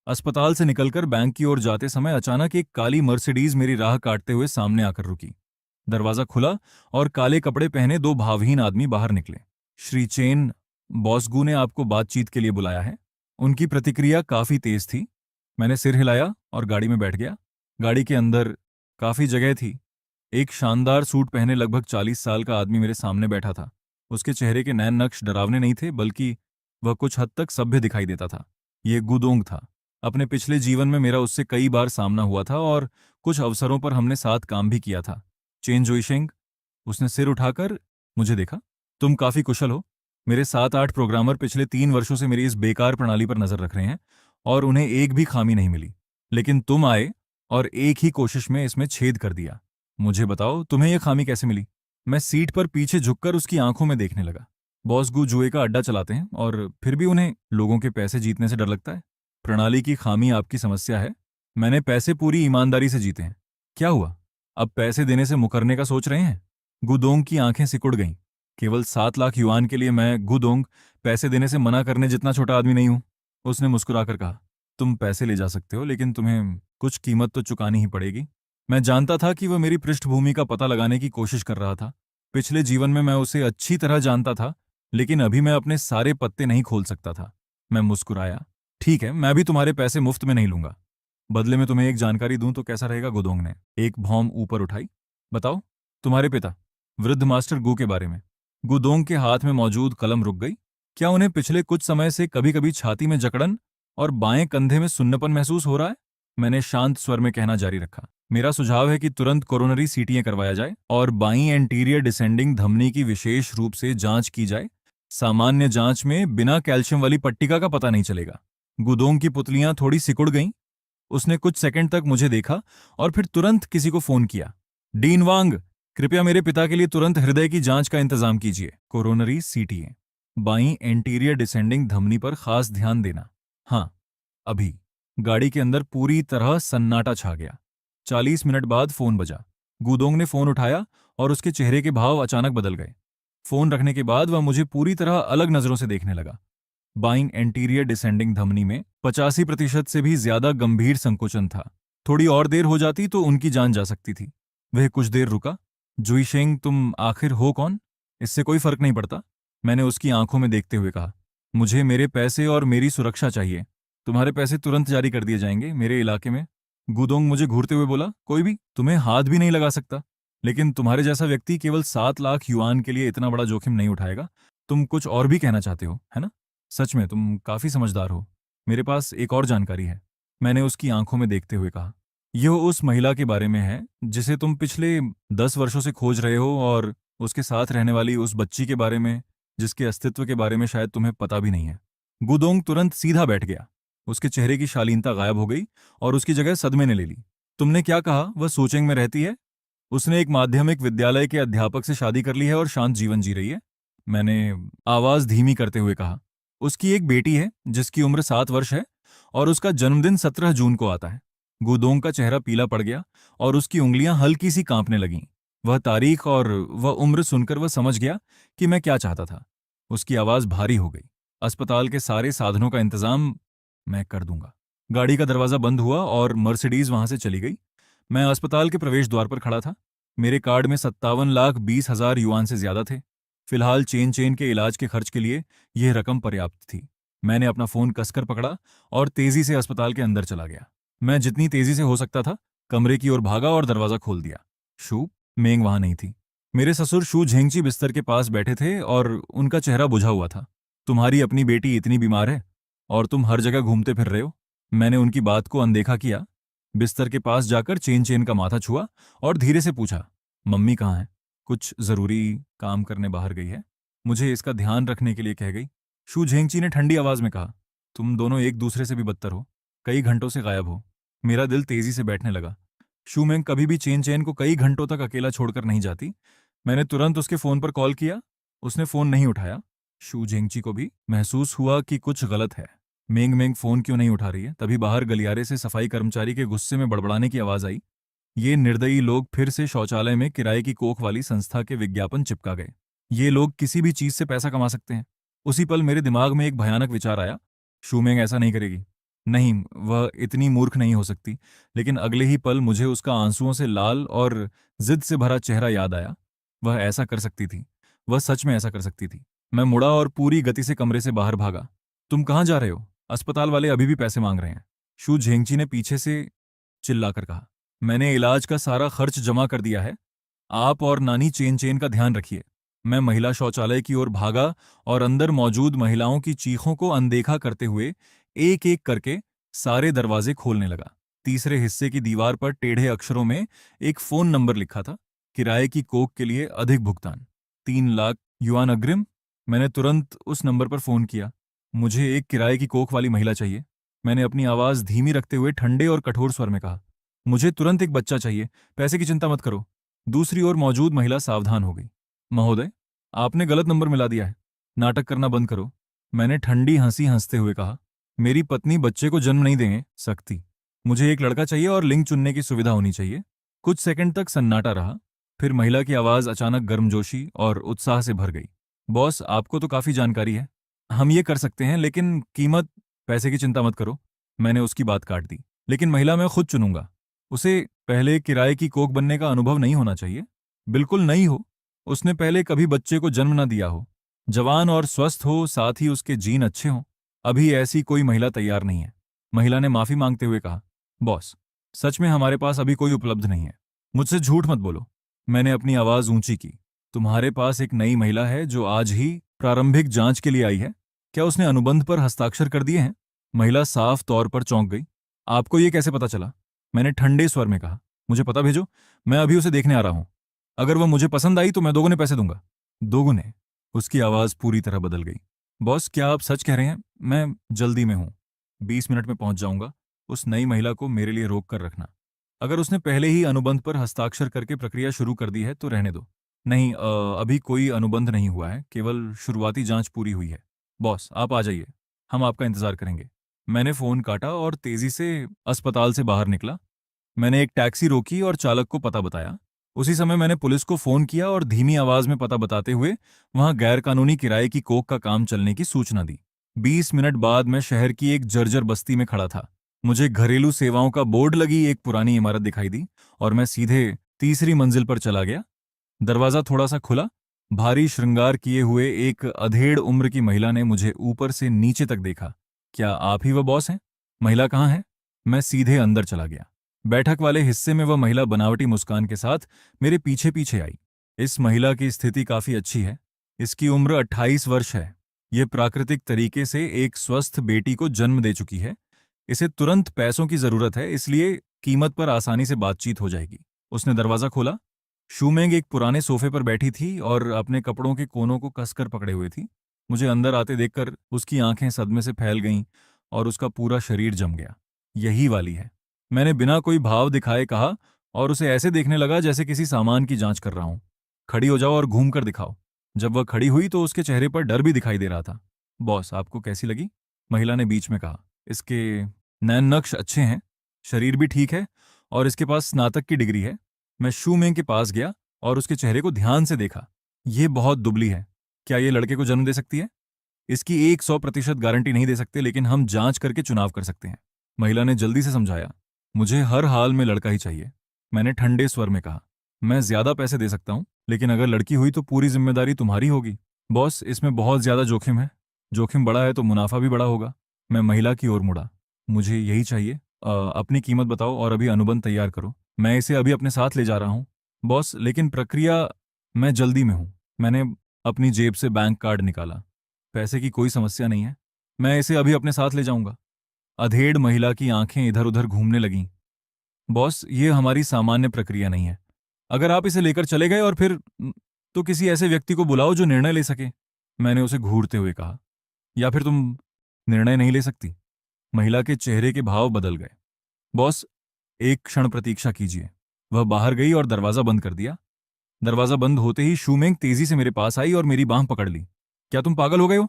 अस्पताल से निकलकर बैंक की ओर जाते समय अचानक एक काली मर्सिडीज मेरी राह काटते हुए सामने आकर रुकी। दरवाजा खुला और काले कपड़े पहने दो भावहीन आदमी बाहर निकले। श्री चेन, बॉसगू ने आपको बातचीत के लिए बुलाया है। उनकी प्रतिक्रिया काफी तेज थी। मैंने सिर हिलाया और गाड़ी में बैठ गया। गाड़ी के अंदर काफी जगह थी। एक शानदार सूट पहने लगभग 40 साल का आदमी मेरे सामने बैठा था। उसके चेहरे के नैन नक्श डरावने नहीं थे, बल्कि वह कुछ हद तक सभ्य दिखाई देता था। ये गुदोंग था। अपने पिछले जीवन में मेरा उससे कई बार सामना हुआ था और कुछ अवसरों पर हमने साथ काम भी किया था। चेन जोइशेंग, उसने सिर उठाकर मुझे देखा। तुम काफी कुशल हो। मेरे 7-8 प्रोग्रामर पिछले 3 वर्षों से मेरी इस बेकार प्रणाली पर नजर रख रहे हैं और उन्हें एक भी खामी नहीं मिली। लेकिन तुम आए और एक ही कोशिश में इसमें छेद कर दिया। मुझे बताओ, तुम्हें यह खामी कैसे मिली? मैं सीट पर पीछे झुककर उसकी आंखों में देखने लगा। बॉस गू जुए का अड्डा चलाते हैं और फिर भी उन्हें लोगों के पैसे जीतने से डर लगता है। प्रणाली की खामी आपकी समस्या है। मैंने पैसे पूरी ईमानदारी से जीते हैं। क्या हुआ? अब पैसे देने से मुकरने का सोच रहे हैं? गुदोंग की आंखें सिकुड़ गईं। केवल 7 लाख युआन के लिए मैं गुदोंग पैसे देने से मना करने जितना छोटा आदमी नहीं हूं। उसने मुस्कुराकर कहा, तुम पैसे ले जा सकते हो, लेकिन तुम्हें कुछ कीमत तो चुकानी ही पड़ेगी। मैं जानता था कि वह मेरी पृष्ठभूमि का पता लगाने की कोशिश कर रहा था। पिछले जीवन में मैं उसे अच्छी तरह जानता था, लेकिन अभी मैं अपने सारे पत्ते नहीं खोल सकता था। मैं मुस्कुराया। ठीक है, मैं भी तुम्हारे पैसे मुफ्त में नहीं लूंगा। बदले में तुम्हें एक जानकारी दूं तो कैसा रहेगा? गुदोंग ने एक भौं ऊपर उठाई। बताओ, तुम्हारे पिता वृद्ध मास्टर गू के बारे में। गुदोंग के हाथ में मौजूद कलम रुक गई। क्या उन्हें पिछले कुछ समय से कभी कभी छाती में जकड़न और बाएं कंधे में सुन्नपन महसूस हो रहा है? मैंने शांत स्वर में कहना जारी रखा। मेरा सुझाव है कि तुरंत कोरोनरी सीटीएं करवाया जाए और बाईं एंटीरियर डिसेंडिंग धमनी की विशेष रूप से जांच की जाए। सामान्य जांच में बिना कैल्शियम वाली पट्टिका का पता नहीं चलेगा। गुदोंग की पुतलियां थोड़ी सिकुड़ गईं। उसने कुछ सेकंड तक मुझे देखा और फिर तुरंत किसी को फोन किया। डीन वांग, कृपया मेरे पिता के लिए तुरंत हृदय की जांच का इंतजाम कीजिए। कोरोनरी सीटीए, बाईं एंटीरियर डिसेंडिंग धमनी पर खास ध्यान देना। हाँ, अभी। गाड़ी के अंदर पूरी तरह सन्नाटा छा गया। 40 मिनट बाद फोन बजा। गुदोंग ने फोन उठाया और उसके चेहरे के भाव अचानक बदल गए। फोन रखने के बाद वह मुझे पूरी तरह अलग नजरों से देखने लगा। बाइंग एंटीरियर डिसेंडिंग धमनी में 85% से भी ज्यादा गंभीर संकुचन था। थोड़ी और देर हो जाती तो उनकी जान जा सकती थी। वह कुछ देर रुका। जुईशेंग, तुम आखिर हो कौन? इससे कोई फर्क नहीं पड़ता, मैंने उसकी आंखों में देखते हुए कहा। मुझे मेरे पैसे और मेरी सुरक्षा चाहिए। तुम्हारे पैसे तुरंत जारी कर दिए जाएंगे मेरे इलाके में। गुदोंग मुझे घूरते हुए बोला, कोई भी तुम्हें हाथ भी नहीं लगा सकता। लेकिन तुम्हारे जैसा व्यक्ति केवल 7 लाख युआन के लिए इतना बड़ा जोखिम नहीं उठाएगा। तुम कुछ और भी कहना चाहते हो, है ना? सच में तुम काफी समझदार हो। मेरे पास एक और जानकारी है, मैंने उसकी आंखों में देखते हुए कहा। यह उस महिला के बारे में है जिसे तुम पिछले 10 वर्षों से खोज रहे हो, और उसके साथ रहने वाली उस बच्ची के बारे में जिसके अस्तित्व के बारे में शायद तुम्हें पता भी नहीं है। गुदोंग तुरंत सीधा बैठ गया। उसके चेहरे की शालीनता गायब हो गई और उसकी जगह सदमे ने ले ली। तुमने क्या कहा? वह सोचेंग में रहती है। उसने एक माध्यमिक विद्यालय के अध्यापक से शादी कर ली है और शांत जीवन जी रही है, मैंने आवाज धीमी करते हुए कहा। उसकी एक बेटी है जिसकी उम्र 7 वर्ष है और उसका जन्मदिन 17 जून को आता है। गुदोंग का चेहरा पीला पड़ गया और उसकी उंगलियां हल्की सी कांपने लगीं। वह तारीख और वह उम्र सुनकर वह समझ गया कि मैं क्या चाहता था। उसकी आवाज भारी हो गई। अस्पताल के सारे साधनों का इंतजाम मैं कर दूंगा। गाड़ी का दरवाजा बंद हुआ और मर्सिडीज वहां से चली गई। मैं अस्पताल के प्रवेश द्वार पर खड़ा था। मेरे कार्ड में 57,20,000 युआन से ज्यादा थे। फिलहाल चेन चेन के इलाज के खर्च के लिए यह रकम पर्याप्त थी। मैंने अपना फोन कसकर पकड़ा और तेजी से अस्पताल के अंदर चला गया। मैं जितनी तेजी से हो सकता था कमरे की ओर भागा और दरवाजा खोल दिया। शू मेंग वहां नहीं थी। मेरे ससुर शू झेंगची बिस्तर के पास बैठे थे और उनका चेहरा बुझा हुआ था। तुम्हारी अपनी बेटी इतनी बीमार है और तुम हर जगह घूमते फिर रहे हो। मैंने उनकी बात को अनदेखा किया। बिस्तर के पास जाकर चेन चेन का माथा छुआ और धीरे से पूछा, मम्मी कहाँ है? कुछ जरूरी काम करने बाहर गई है, मुझे इसका ध्यान रखने के लिए कह गई। शू झेंगची ने ठंडी आवाज में कहा, तुम दोनों एक दूसरे से भी बदतर हो, कई घंटों से गायब हो। मेरा दिल तेजी से बैठने लगा। शू मेंग कभी भी चेन चेन को कई घंटों तक अकेला छोड़कर नहीं जाती। मैंने तुरंत उसके फोन पर कॉल किया। उसने फोन नहीं उठाया। शू झेंगची को भी महसूस हुआ कि कुछ गलत है। मेंग मेंग फोन क्यों नहीं उठा रही है? तभी बाहर गलियारे से सफाई कर्मचारी के गुस्से में बड़बड़ाने की आवाज आई। ये निर्दयी लोग फिर से शौचालय में किराए की कोख वाली संस्था के विज्ञापन चिपका गए। ये लोग किसी भी चीज से पैसा कमा सकते हैं। उसी पल मेरे दिमाग में एक भयानक विचार आया। शूमेंग ऐसा नहीं करेगी। नहीं, वह इतनी मूर्ख नहीं हो सकती। लेकिन अगले ही पल मुझे उसका आंसुओं से लाल और जिद से भरा चेहरा याद आया। वह ऐसा कर सकती थी। वह सच में ऐसा कर सकती थी। मैं मुड़ा और पूरी गति से कमरे से बाहर भागा। तुम कहाँ जा रहे हो? अस्पताल वाले अभी भी पैसे मांग रहे हैं, शू झेंगची ने पीछे से चिल्लाकर कहा। मैंने इलाज का सारा खर्च जमा कर दिया है। आप और नानी चेन चेन का ध्यान रखिए। मैं महिला शौचालय की ओर भागा और अंदर मौजूद महिलाओं की चीखों को अनदेखा करते हुए एक एक करके सारे दरवाजे खोलने लगा। तीसरे हिस्से की दीवार पर टेढ़े अक्षरों में एक फोन नंबर लिखा था। किराए की कोख के लिए अधिक भुगतान, 3 लाख युआन अग्रिम। मैंने तुरंत उस नंबर पर फोन किया। मुझे एक किराए की कोख वाली महिला चाहिए। मैंने अपनी आवाज धीमी रखते हुए ठंडे और कठोर स्वर में कहा। मुझे तुरंत एक बच्चा चाहिए, पैसे की चिंता मत करो। दूसरी ओर मौजूद महिला सावधान हो गई। महोदय, आपने गलत नंबर मिला दिया है। नाटक करना बंद करो। मैंने ठंडी हंसी हंसते हुए कहा। मेरी पत्नी बच्चे को जन्म नहीं देंगे सकती। मुझे एक लड़का चाहिए और लिंग चुनने की सुविधा होनी चाहिए। कुछ सेकंड तक सन्नाटा रहा। फिर महिला की आवाज अचानक गर्मजोशी और उत्साह से भर गई। बॉस, आपको तो काफी जानकारी है। हम ये कर सकते हैं, लेकिन कीमत। पैसे की चिंता मत करो। मैंने उसकी बात काट दी। लेकिन महिला मैं खुद चुनूंगा। उसे पहले किराए की कोख बनने का अनुभव नहीं होना चाहिए। बिल्कुल नहीं हो। उसने पहले कभी बच्चे को जन्म न दिया हो। जवान और स्वस्थ हो, साथ ही उसके जीन अच्छे हों। अभी ऐसी कोई महिला तैयार नहीं है। महिला ने माफी मांगते हुए कहा। बॉस, सच में हमारे पास अभी कोई उपलब्ध नहीं है। मुझसे झूठ मत बोलो। मैंने अपनी आवाज ऊंची की। तुम्हारे पास एक नई महिला है जो आज ही प्रारंभिक जांच के लिए आई है। क्या उसने अनुबंध पर हस्ताक्षर कर दिए हैं? महिला साफ तौर पर चौंक गई। आपको ये कैसे पता चला? मैंने ठंडे स्वर में कहा। मुझे पता भेजो, मैं अभी उसे देखने आ रहा हूं। अगर वह मुझे पसंद आई तो मैं दोगुने पैसे दूंगा। दोगुने? उसकी आवाज पूरी तरह बदल गई। बॉस, क्या आप सच कह रहे हैं? मैं जल्दी में हूं। 20 मिनट में पहुंच जाऊंगा। उस नई महिला को मेरे लिए रोक कर रखना। अगर उसने पहले ही अनुबंध पर हस्ताक्षर करके प्रक्रिया शुरू कर दी है तो रहने दो। नहीं, अभी कोई अनुबंध नहीं हुआ है, केवल शुरुआती जांच पूरी हुई है। बॉस, आप आ जाइए। हम आपका इंतजार करेंगे। मैंने फोन काटा और तेजी से अस्पताल से बाहर निकला। मैंने एक टैक्सी रोकी और चालक को पता बताया। उसी समय मैंने पुलिस को फोन किया और धीमी आवाज में पता बताते हुए वहां गैरकानूनी किराए की कोख का काम चलने की सूचना दी। 20 मिनट बाद मैं शहर की एक जर्जर बस्ती में खड़ा था। मुझे घरेलू सेवाओं का बोर्ड लगी एक पुरानी इमारत दिखाई दी और मैं सीधे तीसरी मंजिल पर चला गया। दरवाजा थोड़ा सा खुला। भारी श्रृंगार किए हुए एक अधेड़ उम्र की महिला ने मुझे ऊपर से नीचे तक देखा। क्या आप ही वह बॉस हैं? महिला कहाँ है? मैं सीधे अंदर चला गया। बैठक वाले हिस्से में वह महिला बनावटी मुस्कान के साथ मेरे पीछे पीछे आई। इस महिला की स्थिति काफी अच्छी है। इसकी उम्र 28 वर्ष है। ये प्राकृतिक तरीके से एक स्वस्थ बेटी को जन्म दे चुकी है। इसे तुरंत पैसों की जरूरत है, इसलिए कीमत पर आसानी से बातचीत हो जाएगी। उसने दरवाजा खोला। शूमेंग एक पुराने सोफे पर बैठी थी और अपने कपड़ों के कोनों को कसकर पकड़े हुए थी। मुझे अंदर आते देखकर उसकी आंखें सदमे से फैल गईं और उसका पूरा शरीर जम गया। यही वाली है। मैंने बिना कोई भाव दिखाए कहा और उसे ऐसे देखने लगा जैसे किसी सामान की जांच कर रहा हूं। खड़ी हो जाओ और घूम कर दिखाओ। जब वह खड़ी हुई तो उसके चेहरे पर डर भी दिखाई दे रहा था। बॉस, आपको कैसी लगी? महिला ने बीच में कहा। इसके नैन नक्श अच्छे हैं, शरीर भी ठीक है और इसके पास स्नातक की डिग्री है। मैं शूमेंग के पास गया और उसके चेहरे को ध्यान से देखा। ये बहुत दुबली है। क्या ये लड़के को जन्म दे सकती है? इसकी 100% गारंटी नहीं दे सकते, लेकिन हम जांच करके चुनाव कर सकते हैं। महिला ने जल्दी से समझाया। मुझे हर हाल में लड़का ही चाहिए। मैंने ठंडे स्वर में कहा। मैं ज्यादा पैसे दे सकता हूं, लेकिन अगर लड़की हुई तो पूरी जिम्मेदारी तुम्हारी होगी। बॉस, इसमें बहुत ज्यादा जोखिम है। जोखिम बड़ा है तो मुनाफा भी बड़ा होगा। मैं महिला की ओर मुड़ा। मुझे यही चाहिए। अपनी कीमत बताओ और अभी अनुबंध तैयार करो। मैं इसे अभी अपने साथ ले जा रहा हूँ। बॉस, लेकिन प्रक्रिया। मैं जल्दी में हूँ। मैंने अपनी जेब से बैंक कार्ड निकाला। पैसे की कोई समस्या नहीं है। मैं इसे अभी अपने साथ ले जाऊंगा। अधेड़ महिला की आंखें इधर उधर घूमने लगीं। बॉस, ये हमारी सामान्य प्रक्रिया नहीं है। अगर आप इसे लेकर चले गए और फिर तो किसी ऐसे व्यक्ति को बुलाओ जो निर्णय ले सके। मैंने उसे घूरते हुए कहा। या फिर तुम निर्णय नहीं ले सकती? महिला के चेहरे के भाव बदल गए। बॉस, एक क्षण प्रतीक्षा कीजिए। वह बाहर गई और दरवाजा बंद कर दिया। दरवाजा बंद होते ही शूमेंग तेजी से मेरे पास आई और मेरी बांह पकड़ ली। क्या तुम पागल हो गए हो?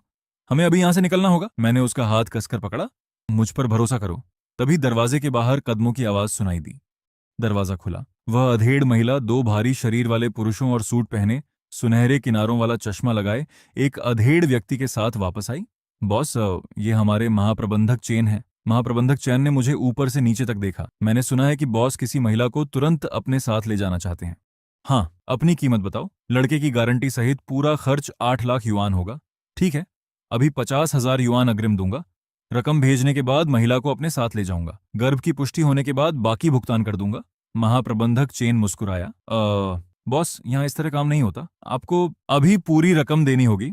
हमें अभी यहां से निकलना होगा। मैंने उसका हाथ कसकर पकड़ा। मुझ पर भरोसा करो। तभी दरवाजे के बाहर कदमों की आवाज सुनाई दी। दरवाजा खुला। वह अधेड़ महिला, दो भारी शरीर वाले पुरुषों और सूट पहने, सुनहरे किनारों वाला चश्मा लगाए एक अधेड़ व्यक्ति के साथ वापस आई। बॉस, ये हमारे महाप्रबंधक चेन है। महाप्रबंधक चैन ने मुझे ऊपर से नीचे तक देखा। मैंने सुना है कि बॉस किसी महिला को तुरंत अपने साथ ले जाना चाहते हैं। हाँ, अपनी कीमत बताओ। लड़के की गारंटी सहित पूरा खर्च 8 लाख युआन होगा। ठीक है, अभी 50,000 युआन अग्रिम दूंगा। रकम भेजने के बाद महिला को अपने साथ ले जाऊंगा। गर्भ की पुष्टि होने के बाद बाकी भुगतान कर दूंगा। महाप्रबंधक चेन मुस्कुराया। बॉस, यहाँ इस तरह काम नहीं होता। आपको अभी पूरी रकम देनी होगी।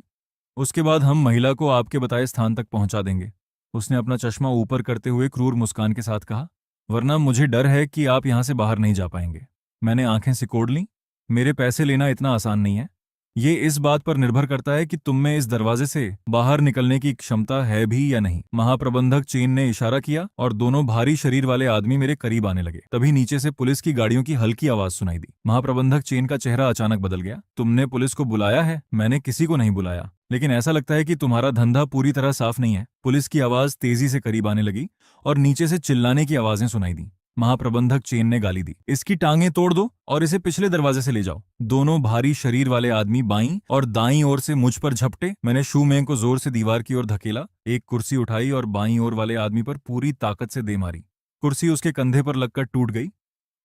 उसके बाद हम महिला को आपके बताए स्थान तक पहुंचा देंगे। उसने अपना चश्मा ऊपर करते हुए क्रूर मुस्कान के साथ कहा, वरना मुझे डर है कि आप यहां से बाहर नहीं जा पाएंगे। मैंने आंखें सिकोड़ लीं। मेरे पैसे लेना इतना आसान नहीं है। ये इस बात पर निर्भर करता है कि तुम में इस दरवाजे से बाहर निकलने की क्षमता है भी या नहीं। महाप्रबंधक चेन ने इशारा किया और दोनों भारी शरीर वाले आदमी मेरे करीब आने लगे। तभी नीचे से पुलिस की गाड़ियों की हल्की आवाज सुनाई दी। महाप्रबंधक चेन का चेहरा अचानक बदल गया। तुमने पुलिस को बुलाया है? मैंने किसी को नहीं बुलाया, लेकिन ऐसा लगता है कि तुम्हारा धंधा पूरी तरह साफ नहीं है। पुलिस की आवाज तेजी से करीब आने लगी और नीचे से चिल्लाने की आवाजें सुनाई दी। महाप्रबंधक चेन ने गाली दी, इसकी टांगें तोड़ दो और इसे पिछले दरवाजे से ले जाओ। दोनों भारी शरीर वाले आदमी बाईं और दाईं ओर से मुझ पर झपटे। मैंने शू मेंग को जोर से दीवार की ओर धकेला, एक कुर्सी उठाई और बाईं ओर वाले आदमी पर पूरी ताकत से दे मारी। कुर्सी उसके कंधे पर लगकर टूट गई।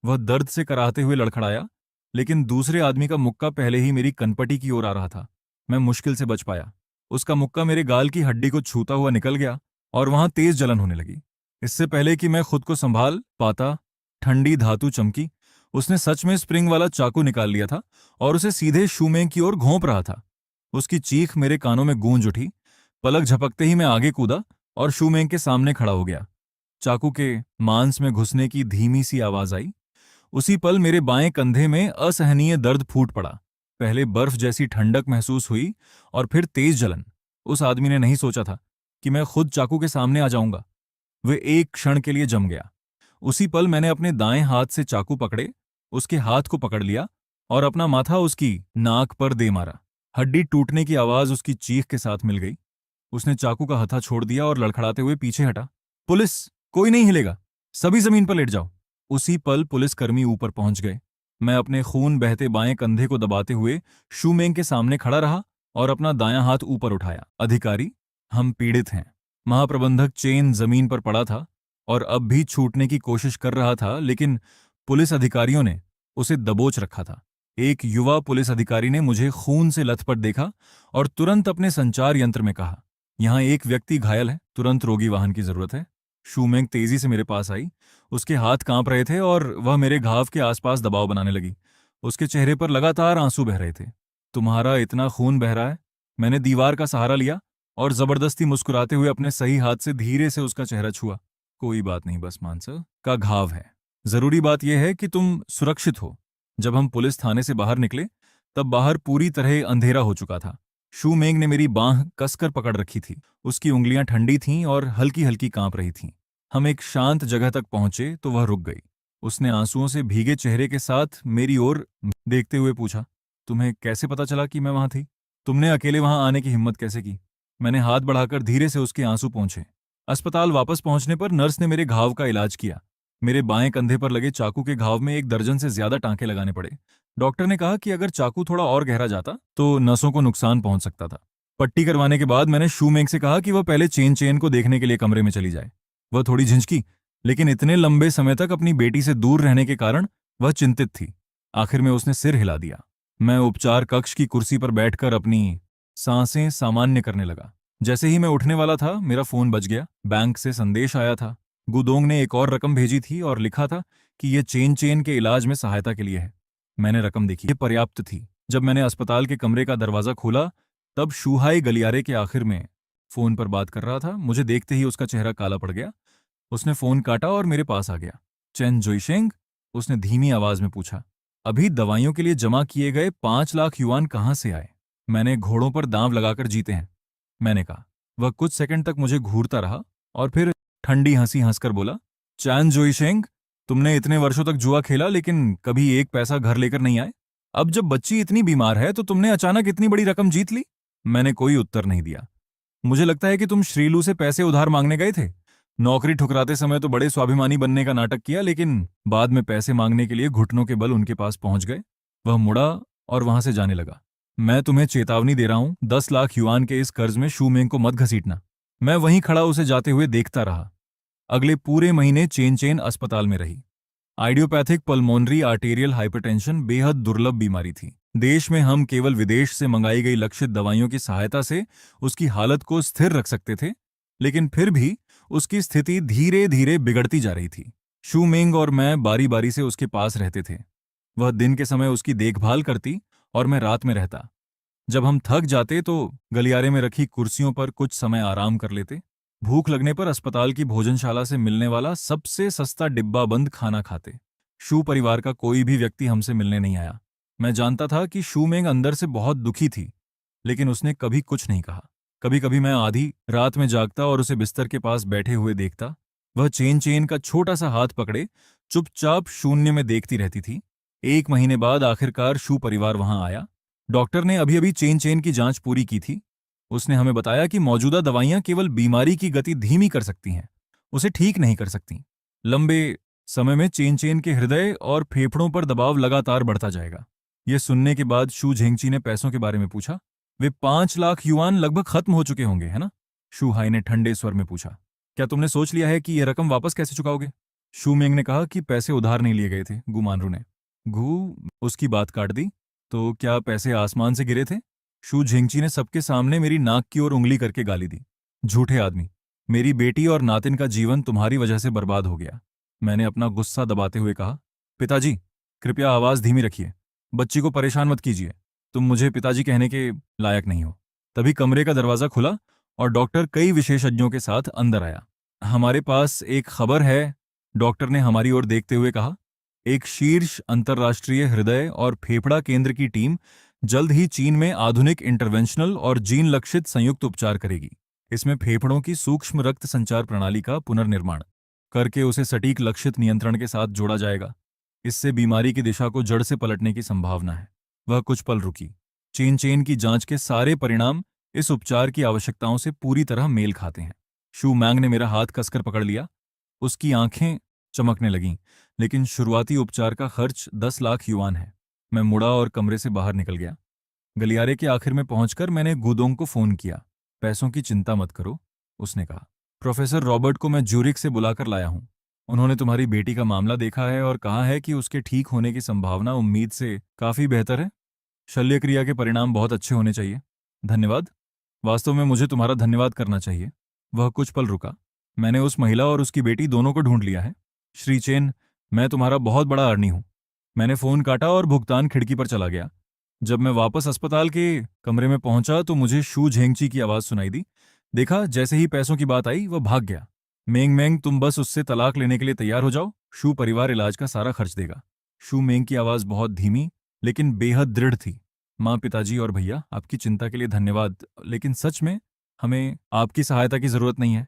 वह दर्द से कराहते हुए लड़खड़ाया, लेकिन दूसरे आदमी का मुक्का पहले ही मेरी कनपटी की ओर आ रहा था। मैं मुश्किल से बच पाया। उसका मुक्का मेरे गाल की हड्डी को छूता हुआ निकल गया और वहां तेज जलन होने लगी। इससे पहले कि मैं खुद को संभाल पाता, ठंडी धातु चमकी। उसने सच में स्प्रिंग वाला चाकू निकाल लिया था और उसे सीधे शूमेंग की ओर घोंप रहा था। उसकी चीख मेरे कानों में गूंज उठी। पलक झपकते ही मैं आगे कूदा और शूमेंग के सामने खड़ा हो गया। चाकू के मांस में घुसने की धीमी सी आवाज आई। उसी पल मेरे बाएं कंधे में असहनीय दर्द फूट पड़ा। पहले बर्फ जैसी ठंडक महसूस हुई और फिर तेज जलन। उस आदमी ने नहीं सोचा था कि मैं खुद चाकू के सामने आ जाऊंगा। वे एक क्षण के लिए जम गया। उसी पल मैंने अपने दाएं हाथ से चाकू पकड़े, उसके हाथ को पकड़ लिया और अपना माथा उसकी नाक पर दे मारा। हड्डी टूटने की आवाज उसकी चीख के साथ मिल गई। उसने चाकू का हथा छोड़ दिया और लड़खड़ाते हुए पीछे हटा। पुलिस, कोई नहीं हिलेगा, सभी जमीन पर लेट जाओ। उसी पल पुलिसकर्मी ऊपर पहुंच गए। मैं अपने खून बहते बाएं कंधे को दबाते हुए शूमेंग के सामने खड़ा रहा और अपना दायां हाथ ऊपर उठाया। अधिकारी, हम पीड़ित हैं। महाप्रबंधक चेन जमीन पर पड़ा था और अब भी छूटने की कोशिश कर रहा था, लेकिन पुलिस अधिकारियों ने उसे दबोच रखा था। एक युवा पुलिस अधिकारी ने मुझे खून से लथपथ देखा और तुरंत अपने संचार यंत्र में कहा, यहां एक व्यक्ति घायल है, तुरंत रोगी वाहन की जरूरत है। शूमेंग तेजी से मेरे पास आई। उसके हाथ कांप रहे थे और वह मेरे घाव के आसपास दबाव बनाने लगी। उसके चेहरे पर लगातार आंसू बह रहे थे। तुम्हारा इतना खून बह रहा है? मैंने दीवार का सहारा लिया और जबरदस्ती मुस्कुराते हुए अपने सही हाथ से धीरे से उसका चेहरा छुआ। कोई बात नहीं, बस मानसर का घाव है। जरूरी बात यह है कि तुम सुरक्षित हो। जब हम पुलिस थाने से बाहर निकले तब बाहर पूरी तरह अंधेरा हो चुका था। शूमेंग ने मेरी बांह कसकर पकड़ रखी थी। उसकी उंगलियां ठंडी थीं और हल्की हल्की कांप रही थीं। हम एक शांत जगह तक पहुंचे तो वह रुक गई। उसने आंसुओं से भीगे चेहरे के साथ मेरी ओर देखते हुए पूछा, तुम्हें कैसे पता चला कि मैं वहां थी? तुमने अकेले वहां आने की हिम्मत कैसे की? मैंने हाथ बढ़ाकर धीरे से उसके आंसू पोंछे। अस्पताल वापस पहुंचने पर नर्स ने मेरे घाव का इलाज किया। मेरे बाएं कंधे पर लगे चाकू के घाव में 1 दर्जन से ज्यादा टांके लगाने पड़े। डॉक्टर ने कहा कि अगर चाकू थोड़ा और गहरा जाता तो नसों को नुकसान पहुंच सकता था। पट्टी करवाने के बाद मैंने शूमेंग से कहा कि वह पहले चेन चेन को देखने के लिए कमरे में चली जाए। वह थोड़ी झिझकी, लेकिन इतने लंबे समय तक अपनी बेटी से दूर रहने के कारण वह चिंतित थी। आखिर में उसने सिर हिला दिया। मैं उपचार कक्ष की कुर्सी पर बैठकर अपनी सांसें सामान्य करने लगा। जैसे ही मैं उठने वाला था मेरा फोन बज गया। बैंक से संदेश आया था। गुदोंग ने एक और रकम भेजी थी और लिखा था कि यह चेन चेन के इलाज में सहायता के लिए है। मैंने रकम देखी, ये पर्याप्त थी। जब मैंने अस्पताल के कमरे का दरवाजा खोला तब शूहाई गलियारे के आखिर में फोन पर बात कर रहा था। मुझे देखते ही उसका चेहरा काला पड़ गया। उसने फोन काटा और मेरे पास आ गया। चेन जोइशेंग, उसने धीमी आवाज में पूछा, अभी दवाइयों के लिए जमा किए गए 5 लाख युआन कहां से आए? मैंने घोड़ों पर दांव लगाकर जीते हैं, मैंने कहा। वह कुछ सेकंड तक मुझे घूरता रहा और फिर ठंडी हंसी हंसकर बोला, चैन जोइशेंग, तुमने इतने वर्षों तक जुआ खेला लेकिन कभी एक पैसा घर लेकर नहीं आए। अब जब बच्ची इतनी बीमार है तो तुमने अचानक इतनी बड़ी रकम जीत ली। मैंने कोई उत्तर नहीं दिया। मुझे लगता है कि तुम श्रीलू से पैसे उधार मांगने गए थे। नौकरी ठुकराते समय तो बड़े स्वाभिमानी बनने का नाटक किया, लेकिन बाद में पैसे मांगने के लिए घुटनों के बल उनके पास पहुंच गए। वह मुड़ा और वहां से जाने लगा। मैं तुम्हें चेतावनी दे रहा हूं, 10 लाख युआन के इस कर्ज में शूमेंग को मत घसीटना। मैं वहीं खड़ा उसे जाते हुए देखता रहा। अगले पूरे महीने चेन चेन अस्पताल में रही। आइडियोपैथिक पल्मोनरी आर्टेरियल हाइपरटेंशन बेहद दुर्लभ बीमारी थी। देश में हम केवल विदेश से मंगाई गई लक्षित दवाइयों की सहायता से उसकी हालत को स्थिर रख सकते थे, लेकिन फिर भी उसकी स्थिति धीरे धीरे बिगड़ती जा रही थी। शूमेंग और मैं बारी बारी से उसके पास रहते थे। वह दिन के समय उसकी देखभाल करती और मैं रात में रहता। जब हम थक जाते तो गलियारे में रखी कुर्सियों पर कुछ समय आराम कर लेते। भूख लगने पर अस्पताल की भोजनशाला से मिलने वाला सबसे सस्ता डिब्बा बंद खाना खाते। शू परिवार का कोई भी व्यक्ति हमसे मिलने नहीं आया। मैं जानता था कि शूमेंग अंदर से बहुत दुखी थी, लेकिन उसने कभी कुछ नहीं कहा। कभी कभी मैं आधी रात में जागता और उसे बिस्तर के पास बैठे हुए देखता। वह चेन चेन का छोटा सा हाथ पकड़े चुपचाप शून्य में देखती रहती थी। 1 महीने बाद आखिरकार शू परिवार वहां आया। डॉक्टर ने अभी अभी चेन चेन की जांच पूरी की थी। उसने हमें बताया कि मौजूदा दवाइयां केवल बीमारी की गति धीमी कर सकती हैं, उसे ठीक नहीं कर सकती। लंबे समय में चेन चेन के हृदय और फेफड़ों पर दबाव लगातार बढ़ता जाएगा। यह सुनने के बाद शू झेंगची ने पैसों के बारे में पूछा। वे 5 लाख युआन लगभग खत्म हो चुके होंगे, है ना? शू हाई ने ठंडे स्वर में पूछा। क्या तुमने सोच लिया है कि यह रकम वापस कैसे चुकाओगे? शू मेंग ने कहा कि पैसे उधार नहीं लिए गए थे, गु मानरू ने। गु उसकी बात काट दी। तो क्या पैसे आसमान से गिरे थे? शू झिंगची ने सबके सामने मेरी नाक की ओर उंगली करके गाली दी। झूठे आदमी, मेरी बेटी और नातिन का जीवन तुम्हारी वजह से बर्बाद हो गया। मैंने अपना गुस्सा दबाते हुए कहा, पिताजी, कृपया आवाज धीमी रखिए। बच्ची को परेशान मत कीजिए। तुम मुझे पिताजी कहने के लायक नहीं हो। तभी कमरे का दरवाजा खुला और डॉक्टर कई विशेषज्ञों के साथ अंदर आया। हमारे पास एक खबर है, डॉक्टर ने हमारी ओर देखते हुए कहा। एक शीर्ष अंतर्राष्ट्रीय हृदय और फेफड़ा केंद्र की टीम जल्द ही चीन में आधुनिक इंटरवेंशनल और जीन लक्षित संयुक्त उपचार करेगी। इसमें फेफड़ों की सूक्ष्म रक्त संचार प्रणाली का पुनर्निर्माण करके उसे सटीक लक्षित नियंत्रण के साथ जोड़ा जाएगा। इससे बीमारी की दिशा को जड़ से पलटने की संभावना है। वह कुछ पल रुकी। चेन चेन की जांच के सारे परिणाम इस उपचार की आवश्यकताओं से पूरी तरह मेल खाते हैं। शू मैंग ने मेरा हाथ कसकर पकड़ लिया। उसकी आंखें चमकने लगीं, लेकिन शुरुआती उपचार का खर्च 10 लाख युआन है। मैं मुड़ा और कमरे से बाहर निकल गया। गलियारे के आखिर में पहुंचकर मैंने गुदोंग को फोन किया। पैसों की चिंता मत करो, उसने कहा। प्रोफेसर रॉबर्ट को मैं ज्यूरिक से बुलाकर लाया हूं। उन्होंने तुम्हारी बेटी का मामला देखा है और कहा है कि उसके ठीक होने की संभावना उम्मीद से काफी बेहतर है। शल्य क्रिया के परिणाम बहुत अच्छे होने चाहिए। धन्यवाद। वास्तव में मुझे तुम्हारा धन्यवाद करना चाहिए। वह कुछ पल रुका। मैंने उस महिला और उसकी बेटी दोनों को ढूंढ लिया है। श्री चेन, मैं तुम्हारा बहुत बड़ा आर्नी हूं। मैंने फोन काटा और भुगतान खिड़की पर चला गया। जब मैं वापस अस्पताल के कमरे में पहुंचा तो मुझे शू झेंगची की आवाज सुनाई दी। देखा, जैसे ही पैसों की बात आई वह भाग गया। मेंग मेंग, तुम बस उससे तलाक लेने के लिए तैयार हो जाओ। शू परिवार इलाज का सारा खर्च देगा। शू मेंग की आवाज बहुत धीमी लेकिन बेहद दृढ़ थी। माँ, पिताजी और भैया, आपकी चिंता के लिए धन्यवाद, लेकिन सच में हमें आपकी सहायता की जरूरत नहीं है।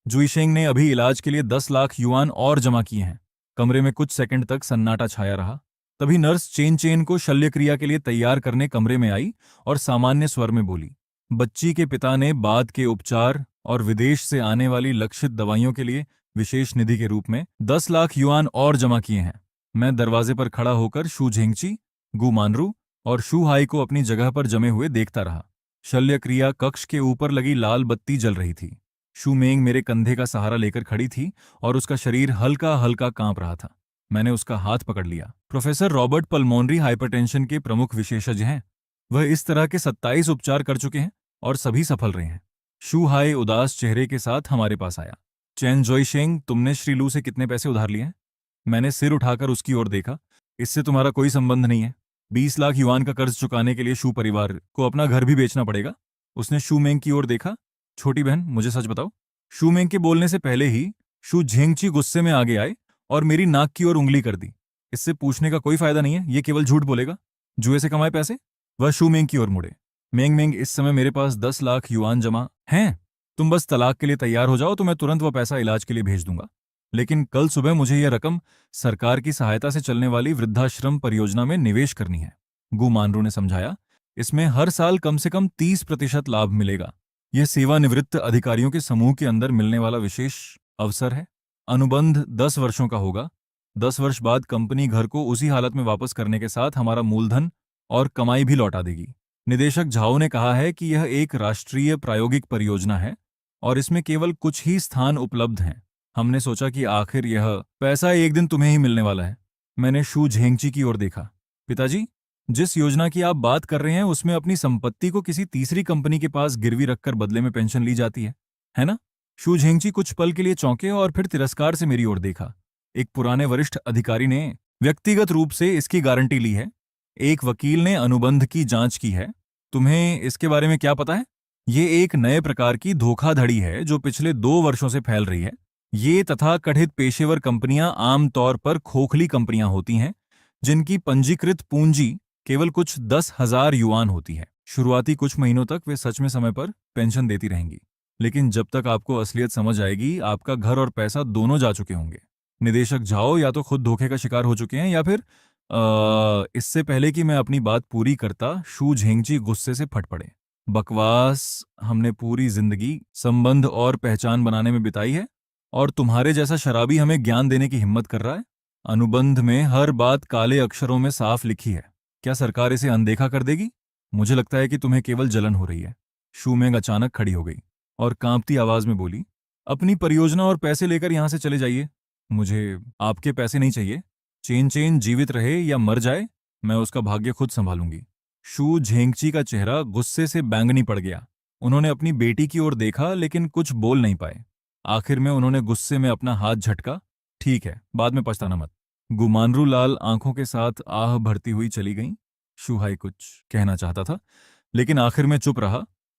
जुईशेंग ने अभी इलाज के लिए 10 लाख युआन और जमा किए हैं। कमरे में कुछ सेकंड तक सन्नाटा छाया रहा। तभी नर्स चेन चेन को शल्य क्रिया के लिए तैयार करने कमरे में आई और सामान्य स्वर में बोली, बच्ची के पिता ने बाद के उपचार और विदेश से आने वाली लक्षित दवाइयों के लिए विशेष निधि के रूप में 10 लाख युआन और जमा किए हैं। मैं दरवाजे पर खड़ा होकर शू झेंगची, गु मानरू और शू हाई को अपनी जगह पर जमे हुए देखता रहा। शल्य क्रिया कक्ष के ऊपर लगी लाल बत्ती जल रही थी। शू मेंग मेरे कंधे का सहारा लेकर खड़ी थी और उसका शरीर हल्का हल्का कांप रहा था। मैंने उसका हाथ पकड़ लिया। प्रोफेसर रॉबर्ट पल्मोनरी हाइपरटेंशन के प्रमुख विशेषज्ञ हैं। वह इस तरह के 27 उपचार कर चुके हैं और सभी सफल रहे हैं। शू हाई उदास चेहरे के साथ हमारे पास आया। चैन जोईशेंग, तुमने श्रीलू से कितने पैसे उधार लिए हैं? मैंने सिर उठाकर उसकी ओर देखा। इससे तुम्हारा कोई संबंध नहीं है। 20 लाख युआन का कर्ज चुकाने के लिए शू परिवार को अपना घर भी बेचना पड़ेगा। उसने शू मेंग की ओर देखा। छोटी बहन, मुझे सच बताओ। शू मेंग के बोलने से पहले ही शू झेंगची गुस्से में आगे आए और मेरी नाक की ओर उंगली कर दी। इससे पूछने का कोई फायदा नहीं है, ये केवल झूठ बोलेगा। जुए से कमाए पैसे? वह शू मेंग की ओर मुड़े। मेंग मेंग, इस समय मेरे पास 10 लाख युआन जमा हैं। तुम बस तलाक के लिए तैयार हो जाओ तो मैं तुरंत वह पैसा इलाज के लिए भेज दूंगा। लेकिन कल सुबह मुझे यह रकम सरकार की सहायता से चलने वाली वृद्धाश्रम परियोजना में निवेश करनी है, गु मानरू ने समझाया। इसमें हर साल कम से कम 30% लाभ मिलेगा। यह सेवानिवृत्त अधिकारियों के समूह के अंदर मिलने वाला विशेष अवसर है। अनुबंध 10 वर्षों का होगा। 10 वर्ष बाद कंपनी घर को उसी हालत में वापस करने के साथ हमारा मूलधन और कमाई भी लौटा देगी। निदेशक झाओ ने कहा है कि यह एक राष्ट्रीय प्रायोगिक परियोजना है और इसमें केवल कुछ ही स्थान उपलब्ध हैं। हमने सोचा कि आखिर यह पैसा एक दिन तुम्हें ही मिलने वाला है। मैंने शू झेंगची की ओर देखा। पिताजी, जिस योजना की आप बात कर रहे हैं उसमें अपनी संपत्ति को किसी तीसरी कंपनी के पास गिरवी रखकर बदले में पेंशन ली जाती है ना? शू झेंगची कुछ पल के लिए चौंके और फिर तिरस्कार से मेरी ओर देखा। एक पुराने वरिष्ठ अधिकारी ने व्यक्तिगत रूप से इसकी गारंटी ली है। एक वकील ने अनुबंध की जांच की है। तुम्हें इसके बारे में क्या पता है? ये एक नए प्रकार की धोखाधड़ी है जो पिछले 2 वर्षों से फैल रही है। ये तथाकथित पेशेवर कंपनियां आमतौर पर खोखली कंपनियां होती हैं जिनकी पंजीकृत पूंजी केवल कुछ 10,000 युआन होती है। शुरुआती कुछ महीनों तक वे सच में समय पर पेंशन देती रहेंगी, लेकिन जब तक आपको असलियत समझ आएगी आपका घर और पैसा दोनों जा चुके होंगे। निदेशक झाओ या तो खुद धोखे का शिकार हो चुके हैं या फिर इससे पहले कि मैं अपनी बात पूरी करता शू झेंगची गुस्से से फट पड़े। बकवास। हमने पूरी जिंदगी संबंध और पहचान बनाने में बिताई है और तुम्हारे जैसा शराबी हमें ज्ञान देने की हिम्मत कर रहा है। अनुबंध में हर बात काले अक्षरों में साफ लिखी है। क्या सरकार इसे अनदेखा कर देगी? मुझे लगता है कि तुम्हें केवल जलन हो रही है। शूमेंग अचानक खड़ी हो गई और कांपती आवाज में बोली, अपनी परियोजना और पैसे लेकर यहां से चले जाइए। मुझे आपके पैसे नहीं चाहिए। चेन चेन जीवित रहे या मर जाए, मैं उसका भाग्य खुद संभालूंगी। शू झेंगची का चेहरा गुस्से से बैंगनी पड़ गया। उन्होंने अपनी बेटी की ओर देखा लेकिन कुछ बोल नहीं पाए। आखिर में उन्होंने गुस्से में अपना हाथ झटका। ठीक है, बाद में पछताना मत। गुमानरू लाल आंखों के साथ आह भरती हुई चली गईं। शूहाई कुछ कहना चाहता था लेकिन आखिर में चुप रहा।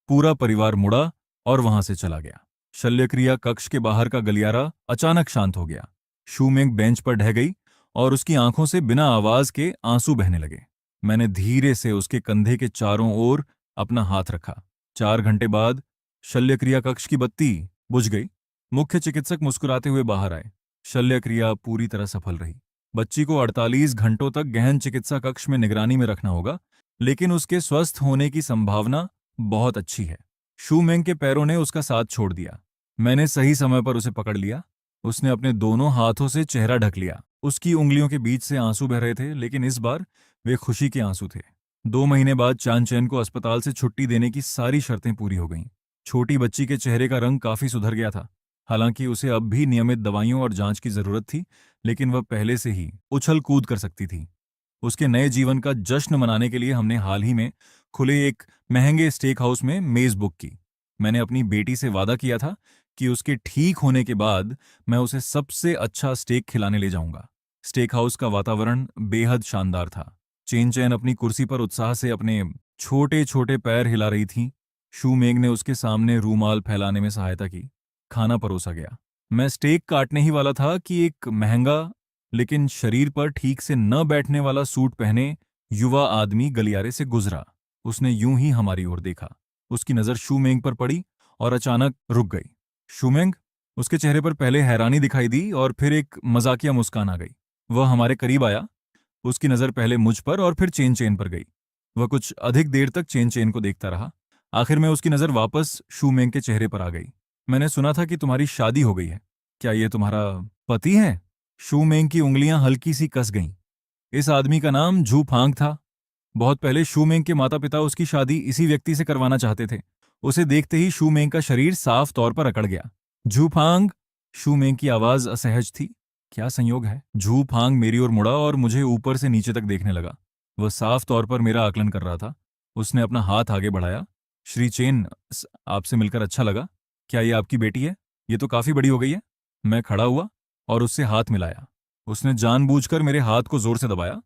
पूरा परिवार मुड़ा और वहां से चला गया। शल्यक्रिया कक्ष के बाहर का गलियारा अचानक शांत हो गया। शूमेंग बेंच पर ढह गई और उसकी आंखों से बिना आवाज के आंसू बहने लगे। मैंने धीरे से उसके कंधे के चारों ओर अपना हाथ रखा। 4 घंटे बाद शल्यक्रिया कक्ष की बत्ती बुझ गई। मुख्य चिकित्सक मुस्कुराते हुए बाहर आए। शल्यक्रिया पूरी तरह सफल रही। बच्ची को 48 घंटों तक गहन चिकित्सा कक्ष में निगरानी में रखना होगा, लेकिन उसके स्वस्थ होने की संभावना बहुत अच्छी है। शूमेंग के पैरों ने उसका साथ छोड़ दिया। मैंने सही समय पर उसे पकड़ लिया। उसने अपने दोनों हाथों से चेहरा ढक लिया। उसकी उंगलियों के बीच से आंसू बह रहे थे, लेकिन इस बार वे खुशी के आंसू थे। 2 महीने बाद चानचैन को अस्पताल से छुट्टी देने की सारी शर्तें पूरी हो गईं। छोटी बच्ची के चेहरे का रंग काफी सुधर गया था। हालांकि उसे अब भी नियमित दवाइयों और जांच की जरूरत थी, लेकिन वह पहले से ही उछल कूद कर सकती थी। उसके नए जीवन का जश्न मनाने के लिए हमने हाल ही में खुले एक महंगे स्टेक हाउस में मेज बुक की। मैंने अपनी बेटी से वादा किया था कि उसके ठीक होने के बाद मैं उसे सबसे अच्छा स्टेक खिलाने ले जाऊंगा। स्टेक हाउस का वातावरण बेहद शानदार था। चेन चैन अपनी कुर्सी पर उत्साह से अपने छोटे छोटे पैर हिला रही थी। शूमेंग ने उसके सामने रूमाल फैलाने में सहायता की। खाना परोसा गया। मैं स्टेक काटने ही वाला था कि एक महंगा लेकिन शरीर पर ठीक से न बैठने वाला सूट पहने युवा आदमी गलियारे से गुजरा। उसने यूं ही हमारी ओर देखा। उसकी नजर शूमेंग पर पड़ी और अचानक रुक गई। शूमेंग। उसके चेहरे पर पहले हैरानी दिखाई दी और फिर एक मजाकिया मुस्कान आ गई। वह हमारे करीब आया। उसकी नजर पहले मुझ पर और फिर चेन चेन पर गई। वह कुछ अधिक देर तक चेन चेन को देखता रहा। आखिर में उसकी नजर वापस शूमेंग के चेहरे पर आ गई। मैंने सुना था कि तुम्हारी शादी हो गई है। क्या ये तुम्हारा पति है? शूमेंग की उंगलियां हल्की सी कस गईं। इस आदमी का नाम झू फांग था। बहुत पहले शूमेंग के माता पिता उसकी शादी इसी व्यक्ति से करवाना चाहते थे। उसे देखते ही शूमेंग का शरीर साफ तौर पर अकड़ गया। झू फांग। शूमेंग की आवाज असहज थी। क्या संयोग है? झू फांग मेरी ओर मुड़ा और मुझे ऊपर से नीचे तक देखने लगा। वह साफ तौर पर मेरा आकलन कर रहा था। उसने अपना हाथ आगे बढ़ाया। श्री चेन, आपसे मिलकर अच्छा लगा। क्या ये आपकी बेटी है? ये तो काफी बड़ी हो गई है। मैं खड़ा हुआ और उससे हाथ मिलाया। उसने जानबूझकर मेरे हाथ को जोर से दबाया।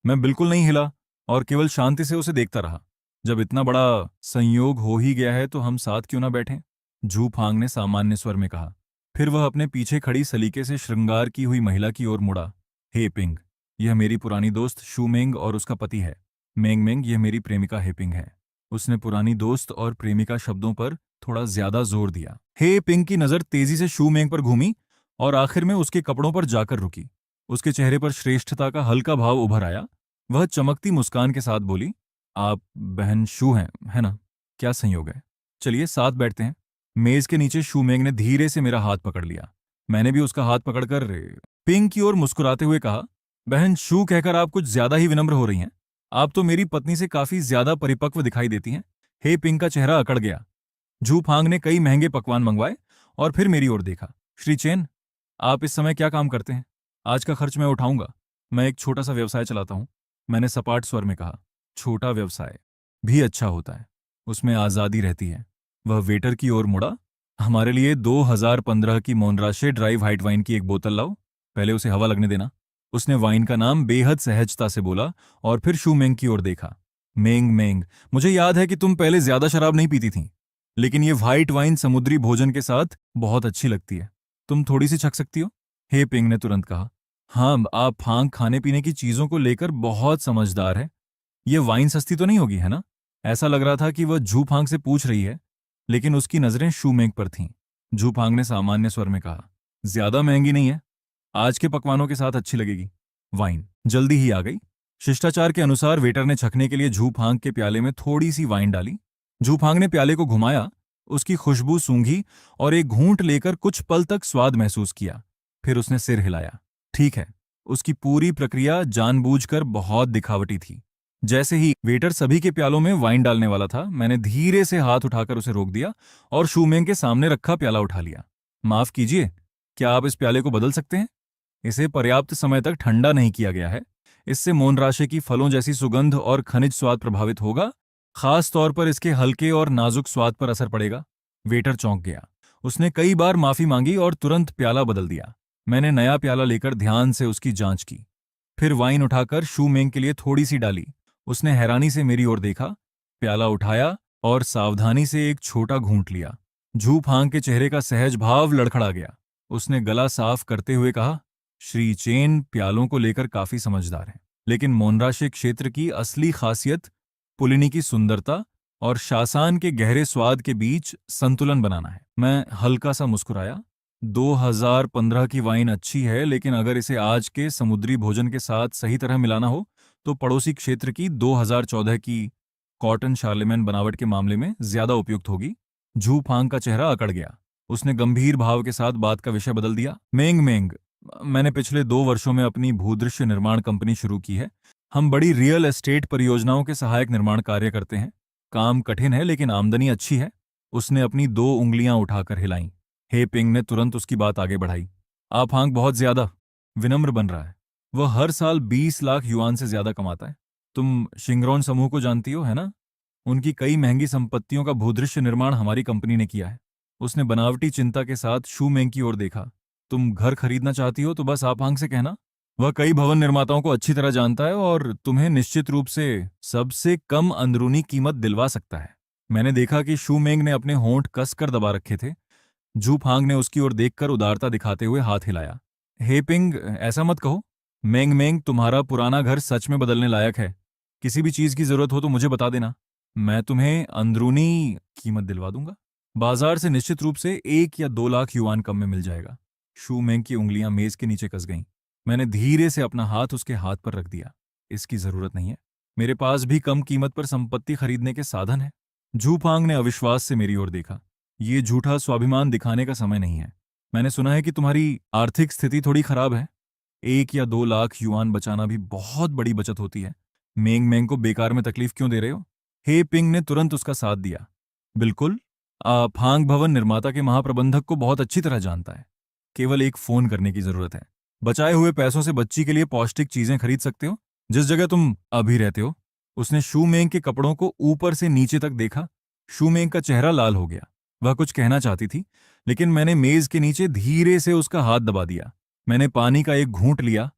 मैं बिल्कुल नहीं हिला और केवल शांति से उसे देखता रहा। जब इतना बड़ा संयोग हो ही गया है तो हम साथ क्यों ना बैठें? झू फांग ने सामान्य स्वर में कहा। फिर वह अपने पीछे खड़ी सलीके से श्रृंगार की हुई महिला की ओर मुड़ा। हे पिंग, यह मेरी पुरानी दोस्त शूमेंग और उसका पति है। मेंग मेंग, यह मेरी प्रेमिका हेपिंग है। उसने पुरानी दोस्त और प्रेमिका शब्दों पर थोड़ा ज्यादा जोर दिया। हे पिंग की नजर तेजी से शूमेंग पर घूमी और आखिर में उसके कपड़ों पर जाकर रुकी। उसके चेहरे पर श्रेष्ठता का हल्का भाव उभर आया। वह चमकती मुस्कान के साथ बोली, आप बहन शू हैं, है ना? क्या संयोग है। चलिए साथ बैठते हैं। मेज के नीचे शूमेंग ने धीरे से मेरा हाथ पकड़ लिया। मैंने भी उसका हाथ पकड़कर पिंग की ओर मुस्कुराते हुए कहा, बहन शू कहकर आप कुछ ज्यादा ही विनम्र हो रही हैं। आप तो मेरी पत्नी से काफी ज्यादा परिपक्व दिखाई देती हैं। हे पिंग का चेहरा अकड़ गया। जू फांग ने कई महंगे पकवान मंगवाए और फिर मेरी ओर देखा। श्री चेन, आप इस समय क्या काम करते हैं? आज का खर्च मैं उठाऊंगा। मैं एक छोटा सा व्यवसाय चलाता हूं। मैंने सपाट स्वर में कहा। छोटा व्यवसाय भी अच्छा होता है, उसमें आजादी रहती है। वह वेटर की ओर मुड़ा। हमारे लिए 2015 की मोनराशे ड्राई व्हाइट वाइन की एक बोतल लाओ। पहले उसे हवा लगने देना। उसने वाइन का नाम बेहद सहजता से बोला और फिर शू मेंग की ओर देखा। मेंग मेंग, मुझे याद है कि तुम पहले ज्यादा शराब नहीं पीती थी, लेकिन ये व्हाइट वाइन समुद्री भोजन के साथ बहुत अच्छी लगती है। तुम थोड़ी सी छक सकती हो? हे पिंग ने तुरंत कहा। हाँ, आप फांग खाने पीने की चीजों को लेकर बहुत समझदार है। ये वाइन सस्ती तो नहीं होगी, है ना? ऐसा लग रहा था कि वह जू फांग से पूछ रही है, लेकिन उसकी नजरें शू मेंग पर थीं। जू फांग ने सामान्य स्वर में कहा, ज्यादा महंगी नहीं है, आज के पकवानों के साथ अच्छी लगेगी। वाइन जल्दी ही आ गई। शिष्टाचार के अनुसार वेटर ने छकने के लिए जू फांग के प्याले में थोड़ी सी वाइन डाली। जू फांग ने प्याले को घुमाया, उसकी खुशबू सूंघी और एक घूंट लेकर कुछ पल तक स्वाद महसूस किया। फिर उसने सिर हिलाया। ठीक है। उसकी पूरी प्रक्रिया जानबूझकर बहुत दिखावटी थी। जैसे ही वेटर सभी के प्यालों में वाइन डालने वाला था, मैंने धीरे से हाथ उठाकर उसे रोक दिया और शूमेंग के सामने रखा प्याला उठा लिया। माफ कीजिए, क्या आप इस प्याले को बदल सकते हैं? इसे पर्याप्त समय तक ठंडा नहीं किया गया है। इससे मोनराशे की फलों जैसी सुगंध और खनिज स्वाद प्रभावित होगा। खास तौर पर इसके हल्के और नाजुक स्वाद पर असर पड़ेगा। वेटर चौंक गया। उसने कई बार माफी मांगी और तुरंत प्याला बदल दिया। मैंने नया प्याला लेकर ध्यान से उसकी जांच की, फिर वाइन उठाकर शू मेंग के लिए थोड़ी सी डाली। उसने हैरानी से मेरी ओर देखा, प्याला उठाया और सावधानी से एक छोटा घूंट लिया। झू फांग के चेहरे का सहज भाव लड़खड़ा गया। उसने गला साफ करते हुए कहा, श्री चेन प्यालों को लेकर काफी समझदार हैं, लेकिन मोनराशे क्षेत्र की असली खासियत पुलिनी की सुंदरता और शासान के गहरे स्वाद के बीच संतुलन बनाना है। मैं हल्का सा मुस्कुराया। 2015 की वाइन अच्छी है, लेकिन अगर इसे आज के समुद्री भोजन के साथ सही तरह मिलाना हो तो पड़ोसी क्षेत्र की 2014 की कॉटन शार्लेमेन बनावट के मामले में ज्यादा उपयुक्त होगी। झू फांग का चेहरा अकड़ गया। उसने गंभीर भाव के साथ बात का विषय बदल दिया। मेंग मेंग, मैंने पिछले 2 वर्षों में अपनी भूदृश्य निर्माण कंपनी शुरू की है। हम बड़ी रियल एस्टेट परियोजनाओं के सहायक निर्माण कार्य करते हैं। काम कठिन है, लेकिन आमदनी अच्छी है। उसने अपनी 2 उंगलियां उठाकर हिलाईं। हे पिंग ने तुरंत उसकी बात आगे बढ़ाई। आप हांग बहुत ज्यादा विनम्र बन रहा है। वह हर साल 20 लाख युआन से ज्यादा कमाता है। तुम शिंगरोन समूह को जानती हो, है ना? उनकी कई महंगी संपत्तियों का भूदृश्य निर्माण हमारी कंपनी ने किया है। उसने बनावटी चिंता के साथ शू मेंग की ओर देखा। तुम घर खरीदना चाहती हो तो बस आप हांग से कहना। वह कई भवन निर्माताओं को अच्छी तरह जानता है और तुम्हें निश्चित रूप से सबसे कम अंदरूनी कीमत दिलवा सकता है। मैंने देखा कि शू मेंग ने अपने होंठ कसकर दबा रखे थे। जू फांग ने उसकी ओर देखकर उदारता दिखाते हुए हाथ हिलाया। हे पिंग, ऐसा मत कहो। मेंग मेंग, तुम्हारा पुराना घर सच में बदलने लायक है। किसी भी चीज की जरूरत हो तो मुझे बता देना, मैं तुम्हें अंदरूनी कीमत दिलवा दूंगा। बाजार से निश्चित रूप से 1 या 2 लाख युआन कम में मिल जाएगा। शू मेंग की उंगलियां मेज के नीचे कस गईं। मैंने धीरे से अपना हाथ उसके हाथ पर रख दिया। इसकी जरूरत नहीं है। मेरे पास भी कम कीमत पर संपत्ति खरीदने के साधन है। जू फांग ने अविश्वास से मेरी ओर देखा। ये झूठा स्वाभिमान दिखाने का समय नहीं है। मैंने सुना है कि तुम्हारी आर्थिक स्थिति थोड़ी खराब है। 1 या 2 लाख युआन बचाना भी बहुत बड़ी बचत होती है। मेंग मेंग को बेकार में तकलीफ क्यों दे रहे हो? हे पिंग ने तुरंत उसका साथ दिया। बिल्कुल, फांग भवन निर्माता के महाप्रबंधक को बहुत अच्छी तरह जानता है। केवल एक फोन करने की जरूरत है। बचाए हुए पैसों से बच्ची के लिए पौष्टिक चीजें खरीद सकते हो, जिस जगह तुम अभी रहते हो। उसने शू मेंग के कपड़ों को ऊपर से नीचे तक देखा। शू मेंग का चेहरा लाल हो गया। वह कुछ कहना चाहती थी, लेकिन मैंने मेज के नीचे धीरे से उसका हाथ दबा दिया। मैंने पानी का एक घूंट लिया।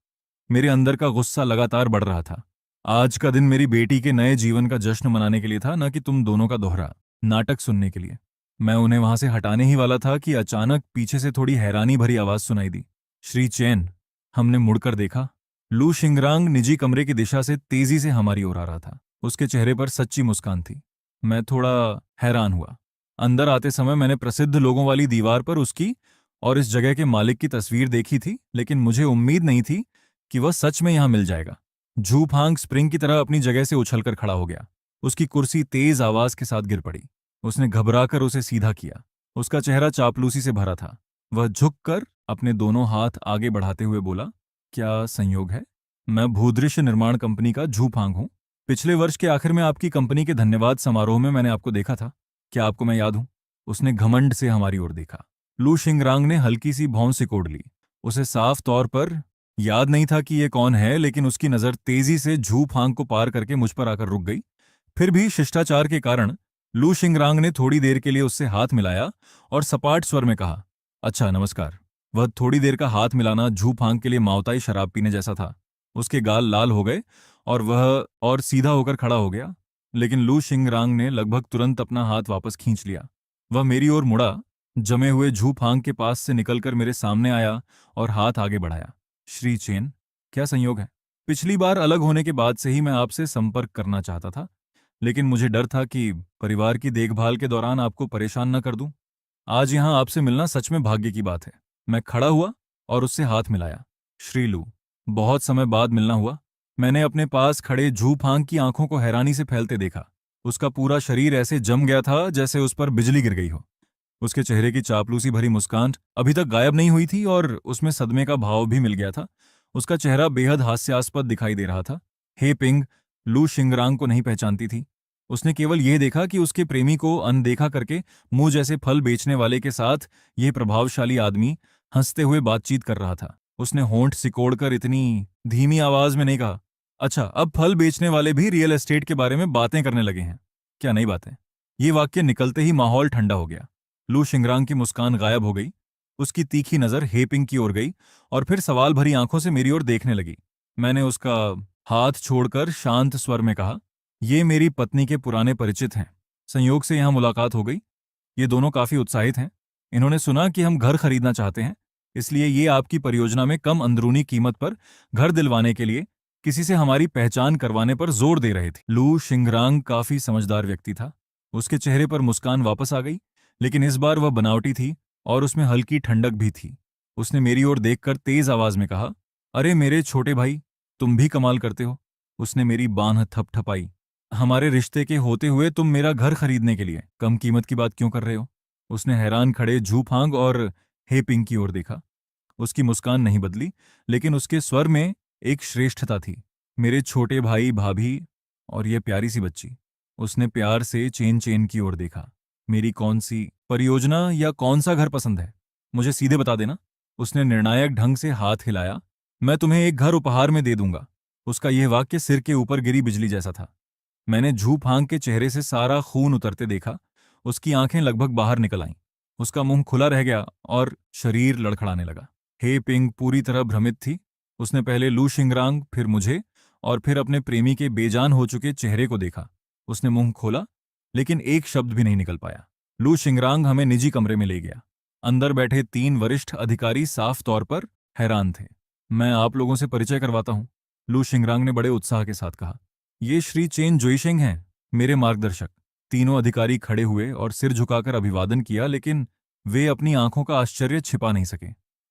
मेरे अंदर का गुस्सा लगातार बढ़ रहा था। आज का दिन मेरी बेटी के नए जीवन का जश्न मनाने के लिए था, न कि तुम दोनों का दोहरा नाटक सुनने के लिए। मैं उन्हें वहां से हटाने ही वाला था कि अचानक पीछे से थोड़ी हैरानी भरी आवाज सुनाई दी। श्री चैन। हमने मुड़कर देखा। लू शिंगरांग निजी कमरे की दिशा से तेजी से हमारी ओर आ रहा था। उसके चेहरे पर सच्ची मुस्कान थी। मैं थोड़ा हैरान हुआ। अंदर आते समय मैंने प्रसिद्ध लोगों वाली दीवार पर उसकी और इस जगह के मालिक की तस्वीर देखी थी, लेकिन मुझे उम्मीद नहीं थी कि वह सच में यहां मिल जाएगा। झू फांग स्प्रिंग की तरह अपनी जगह से उछलकर खड़ा हो गया। उसकी कुर्सी तेज आवाज के साथ गिर पड़ी। उसने घबराकर उसे सीधा किया। उसका चेहरा चापलूसी से भरा था। वह झुककर अपने दोनों हाथ आगे बढ़ाते हुए बोला, क्या संयोग है? मैं भूदृश्य निर्माण कंपनी का झूफांग हूं। पिछले वर्ष के आखिर में आपकी कंपनी के धन्यवाद समारोह में मैंने आपको देखा था। क्या आपको मैं याद हूं? उसने घमंड से हमारी ओर देखा। लू शिंगरांग ने हल्की सी भौं सिकोड़ ली। उसे साफ तौर पर याद नहीं था कि ये कौन है, लेकिन उसकी नजर तेजी से झू फांग को पार करके मुझ पर आकर रुक गई। फिर भी शिष्टाचार के कारण लू शिंगरांग ने थोड़ी देर के लिए उससे हाथ मिलाया और सपाट स्वर में कहा, अच्छा नमस्कार। वह थोड़ी देर का हाथ मिलाना झू फांग के लिए मावताई शराब पीने जैसा था। उसके गाल लाल हो गए और वह और सीधा होकर खड़ा हो गया, लेकिन लू शिंगरांग ने लगभग तुरंत अपना हाथ वापस खींच लिया। वह मेरी ओर मुड़ा, जमे हुए झू फांग के पास से निकलकर मेरे सामने आया और हाथ आगे बढ़ाया। श्री चेन, क्या संयोग है? पिछली बार अलग होने के बाद से ही मैं आपसे संपर्क करना चाहता था, लेकिन मुझे डर था कि परिवार की देखभाल के दौरान आपको परेशान न कर दूं। आज यहां आपसे मिलना सच में भाग्य की बात है। मैं खड़ा हुआ और उससे हाथ मिलाया। श्रीलू, बहुत समय बाद मिलना हुआ। मैंने अपने पास खड़े झू फांग की आंखों को हैरानी से फैलते देखा। उसका पूरा शरीर ऐसे जम गया था जैसे उस पर बिजली गिर गई हो। उसके चेहरे की चापलूसी भरी मुस्कान अभी तक गायब नहीं हुई थी और उसमें सदमे का भाव भी मिल गया था। उसका चेहरा बेहद हास्यास्पद दिखाई दे रहा था। हे पिंग, लू शिंगरांग को नहीं पहचानती थी। उसने केवल यह देखा कि उसके प्रेमी को अनदेखा करके मुंह जैसे फल बेचने वाले के साथ यह प्रभावशाली आदमी हंसते हुए बातचीत कर रहा था। उसने होंठ सिकोड़कर इतनी धीमी आवाज में नहीं कहा, अच्छा अब फल बेचने वाले भी रियल एस्टेट के बारे में बातें करने लगे हैं। क्या नई बातें? ये वाक्य निकलते ही माहौल ठंडा हो गया। लू शिंगरांग की मुस्कान गायब हो गई। उसकी तीखी नजर हेपिंग की ओर गई और फिर सवाल भरी आंखों से मेरी ओर देखने लगी। मैंने उसका हाथ छोड़कर शांत स्वर में कहा, ये मेरी पत्नी के पुराने परिचित हैं। संयोग से यहां मुलाकात हो गई। ये दोनों काफी उत्साहित हैं। इन्होंने सुना कि हम घर खरीदना चाहते हैं, इसलिए ये आपकी परियोजना में कम अंदरूनी कीमत पर घर दिलवाने के लिए किसी से हमारी पहचान करवाने पर जोर दे रहे थे। लू शिंगरांग काफी समझदार व्यक्ति था। उसके चेहरे पर मुस्कान वापस आ गई, लेकिन इस बार वह बनावटी थी और उसमें हल्की ठंडक भी थी। उसने मेरी ओर देखकर तेज आवाज में कहा, अरे मेरे छोटे भाई, तुम भी कमाल करते हो। उसने मेरी बांह थपथपाई। हमारे रिश्ते के होते हुए तुम मेरा घर खरीदने के लिए कम कीमत की बात क्यों कर रहे हो? उसने हैरान खड़े झूफांग और हेपिंग की ओर देखा। उसकी मुस्कान नहीं बदली, लेकिन उसके स्वर में एक श्रेष्ठता थी। मेरे छोटे भाई भाभी और ये प्यारी सी बच्ची। उसने प्यार से चेन चेन की ओर देखा। मेरी कौन सी परियोजना या कौन सा घर पसंद है? मुझे सीधे बता देना। उसने निर्णायक ढंग से हाथ हिलाया। मैं तुम्हें एक घर उपहार में दे दूंगा। उसका यह वाक्य सिर के ऊपर गिरी बिजली जैसा था। मैंने झू फांग के चेहरे से सारा खून उतरते देखा। उसकी आंखें लगभग बाहर निकल आईं। उसका मुंह खुला रह गया और शरीर लड़खड़ाने लगा। हे पिंग पूरी तरह भ्रमित थी। उसने पहले लू शिंगरांग, फिर मुझे और फिर अपने प्रेमी के बेजान हो चुके चेहरे को देखा। उसने मुंह खोला, लेकिन एक शब्द भी नहीं निकल पाया। लू शिंगरांग हमें निजी कमरे में ले गया। अंदर बैठे 3 वरिष्ठ अधिकारी साफ तौर पर हैरान थे। मैं आप लोगों से परिचय करवाता हूं, लू शिंगरांग ने बड़े उत्साह के साथ कहा। ये श्री चेन जोइशेंग हैं, मेरे मार्गदर्शक। तीनों अधिकारी खड़े हुए और सिर झुकाकर अभिवादन किया, लेकिन वे अपनी आंखों का आश्चर्य छिपा नहीं सके।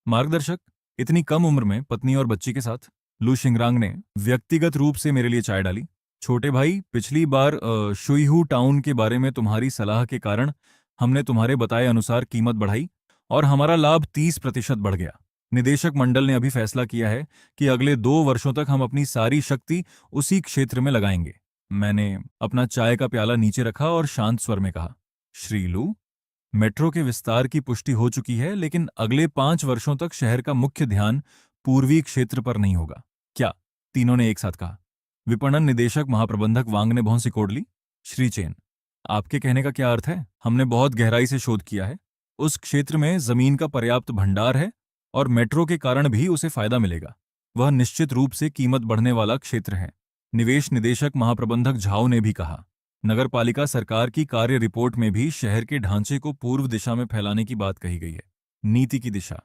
मार्गदर्शक, इतनी कम उम्र में पत्नी और बच्ची के साथ? लू शिंगरांग ने व्यक्तिगत रूप से मेरे लिए चाय डाली। छोटे भाई, पिछली बार शुईहू टाउन के बारे में तुम्हारी सलाह के कारण हमने तुम्हारे बताए अनुसार कीमत बढ़ाई और हमारा लाभ 30% बढ़ गया। निदेशक मंडल ने अभी फैसला किया है कि अगले 2 वर्षों तक हम अपनी सारी शक्ति उसी क्षेत्र में लगाएंगे। मैंने अपना चाय का प्याला नीचे रखा और शांत स्वर में कहा, श्रीलू, मेट्रो के विस्तार की पुष्टि हो चुकी है, लेकिन अगले 5 वर्षों तक शहर का मुख्य ध्यान पूर्वी क्षेत्र पर नहीं होगा। क्या? तीनों ने एक साथ कहा। विपणन निदेशक महाप्रबंधक वांग ने भौं सिकोड़ ली। श्री चेन, आपके कहने का क्या अर्थ है? हमने बहुत गहराई से शोध किया है। उस क्षेत्र में जमीन का पर्याप्त भंडार है और मेट्रो के कारण भी उसे फायदा मिलेगा। वह निश्चित रूप से कीमत बढ़ने वाला क्षेत्र है। निवेश निदेशक महाप्रबंधक झाओ ने भी कहा। नगरपालिका सरकार की कार्य रिपोर्ट में भी शहर के ढांचे को पूर्व दिशा में फैलाने की बात कही गई है। नीति की दिशा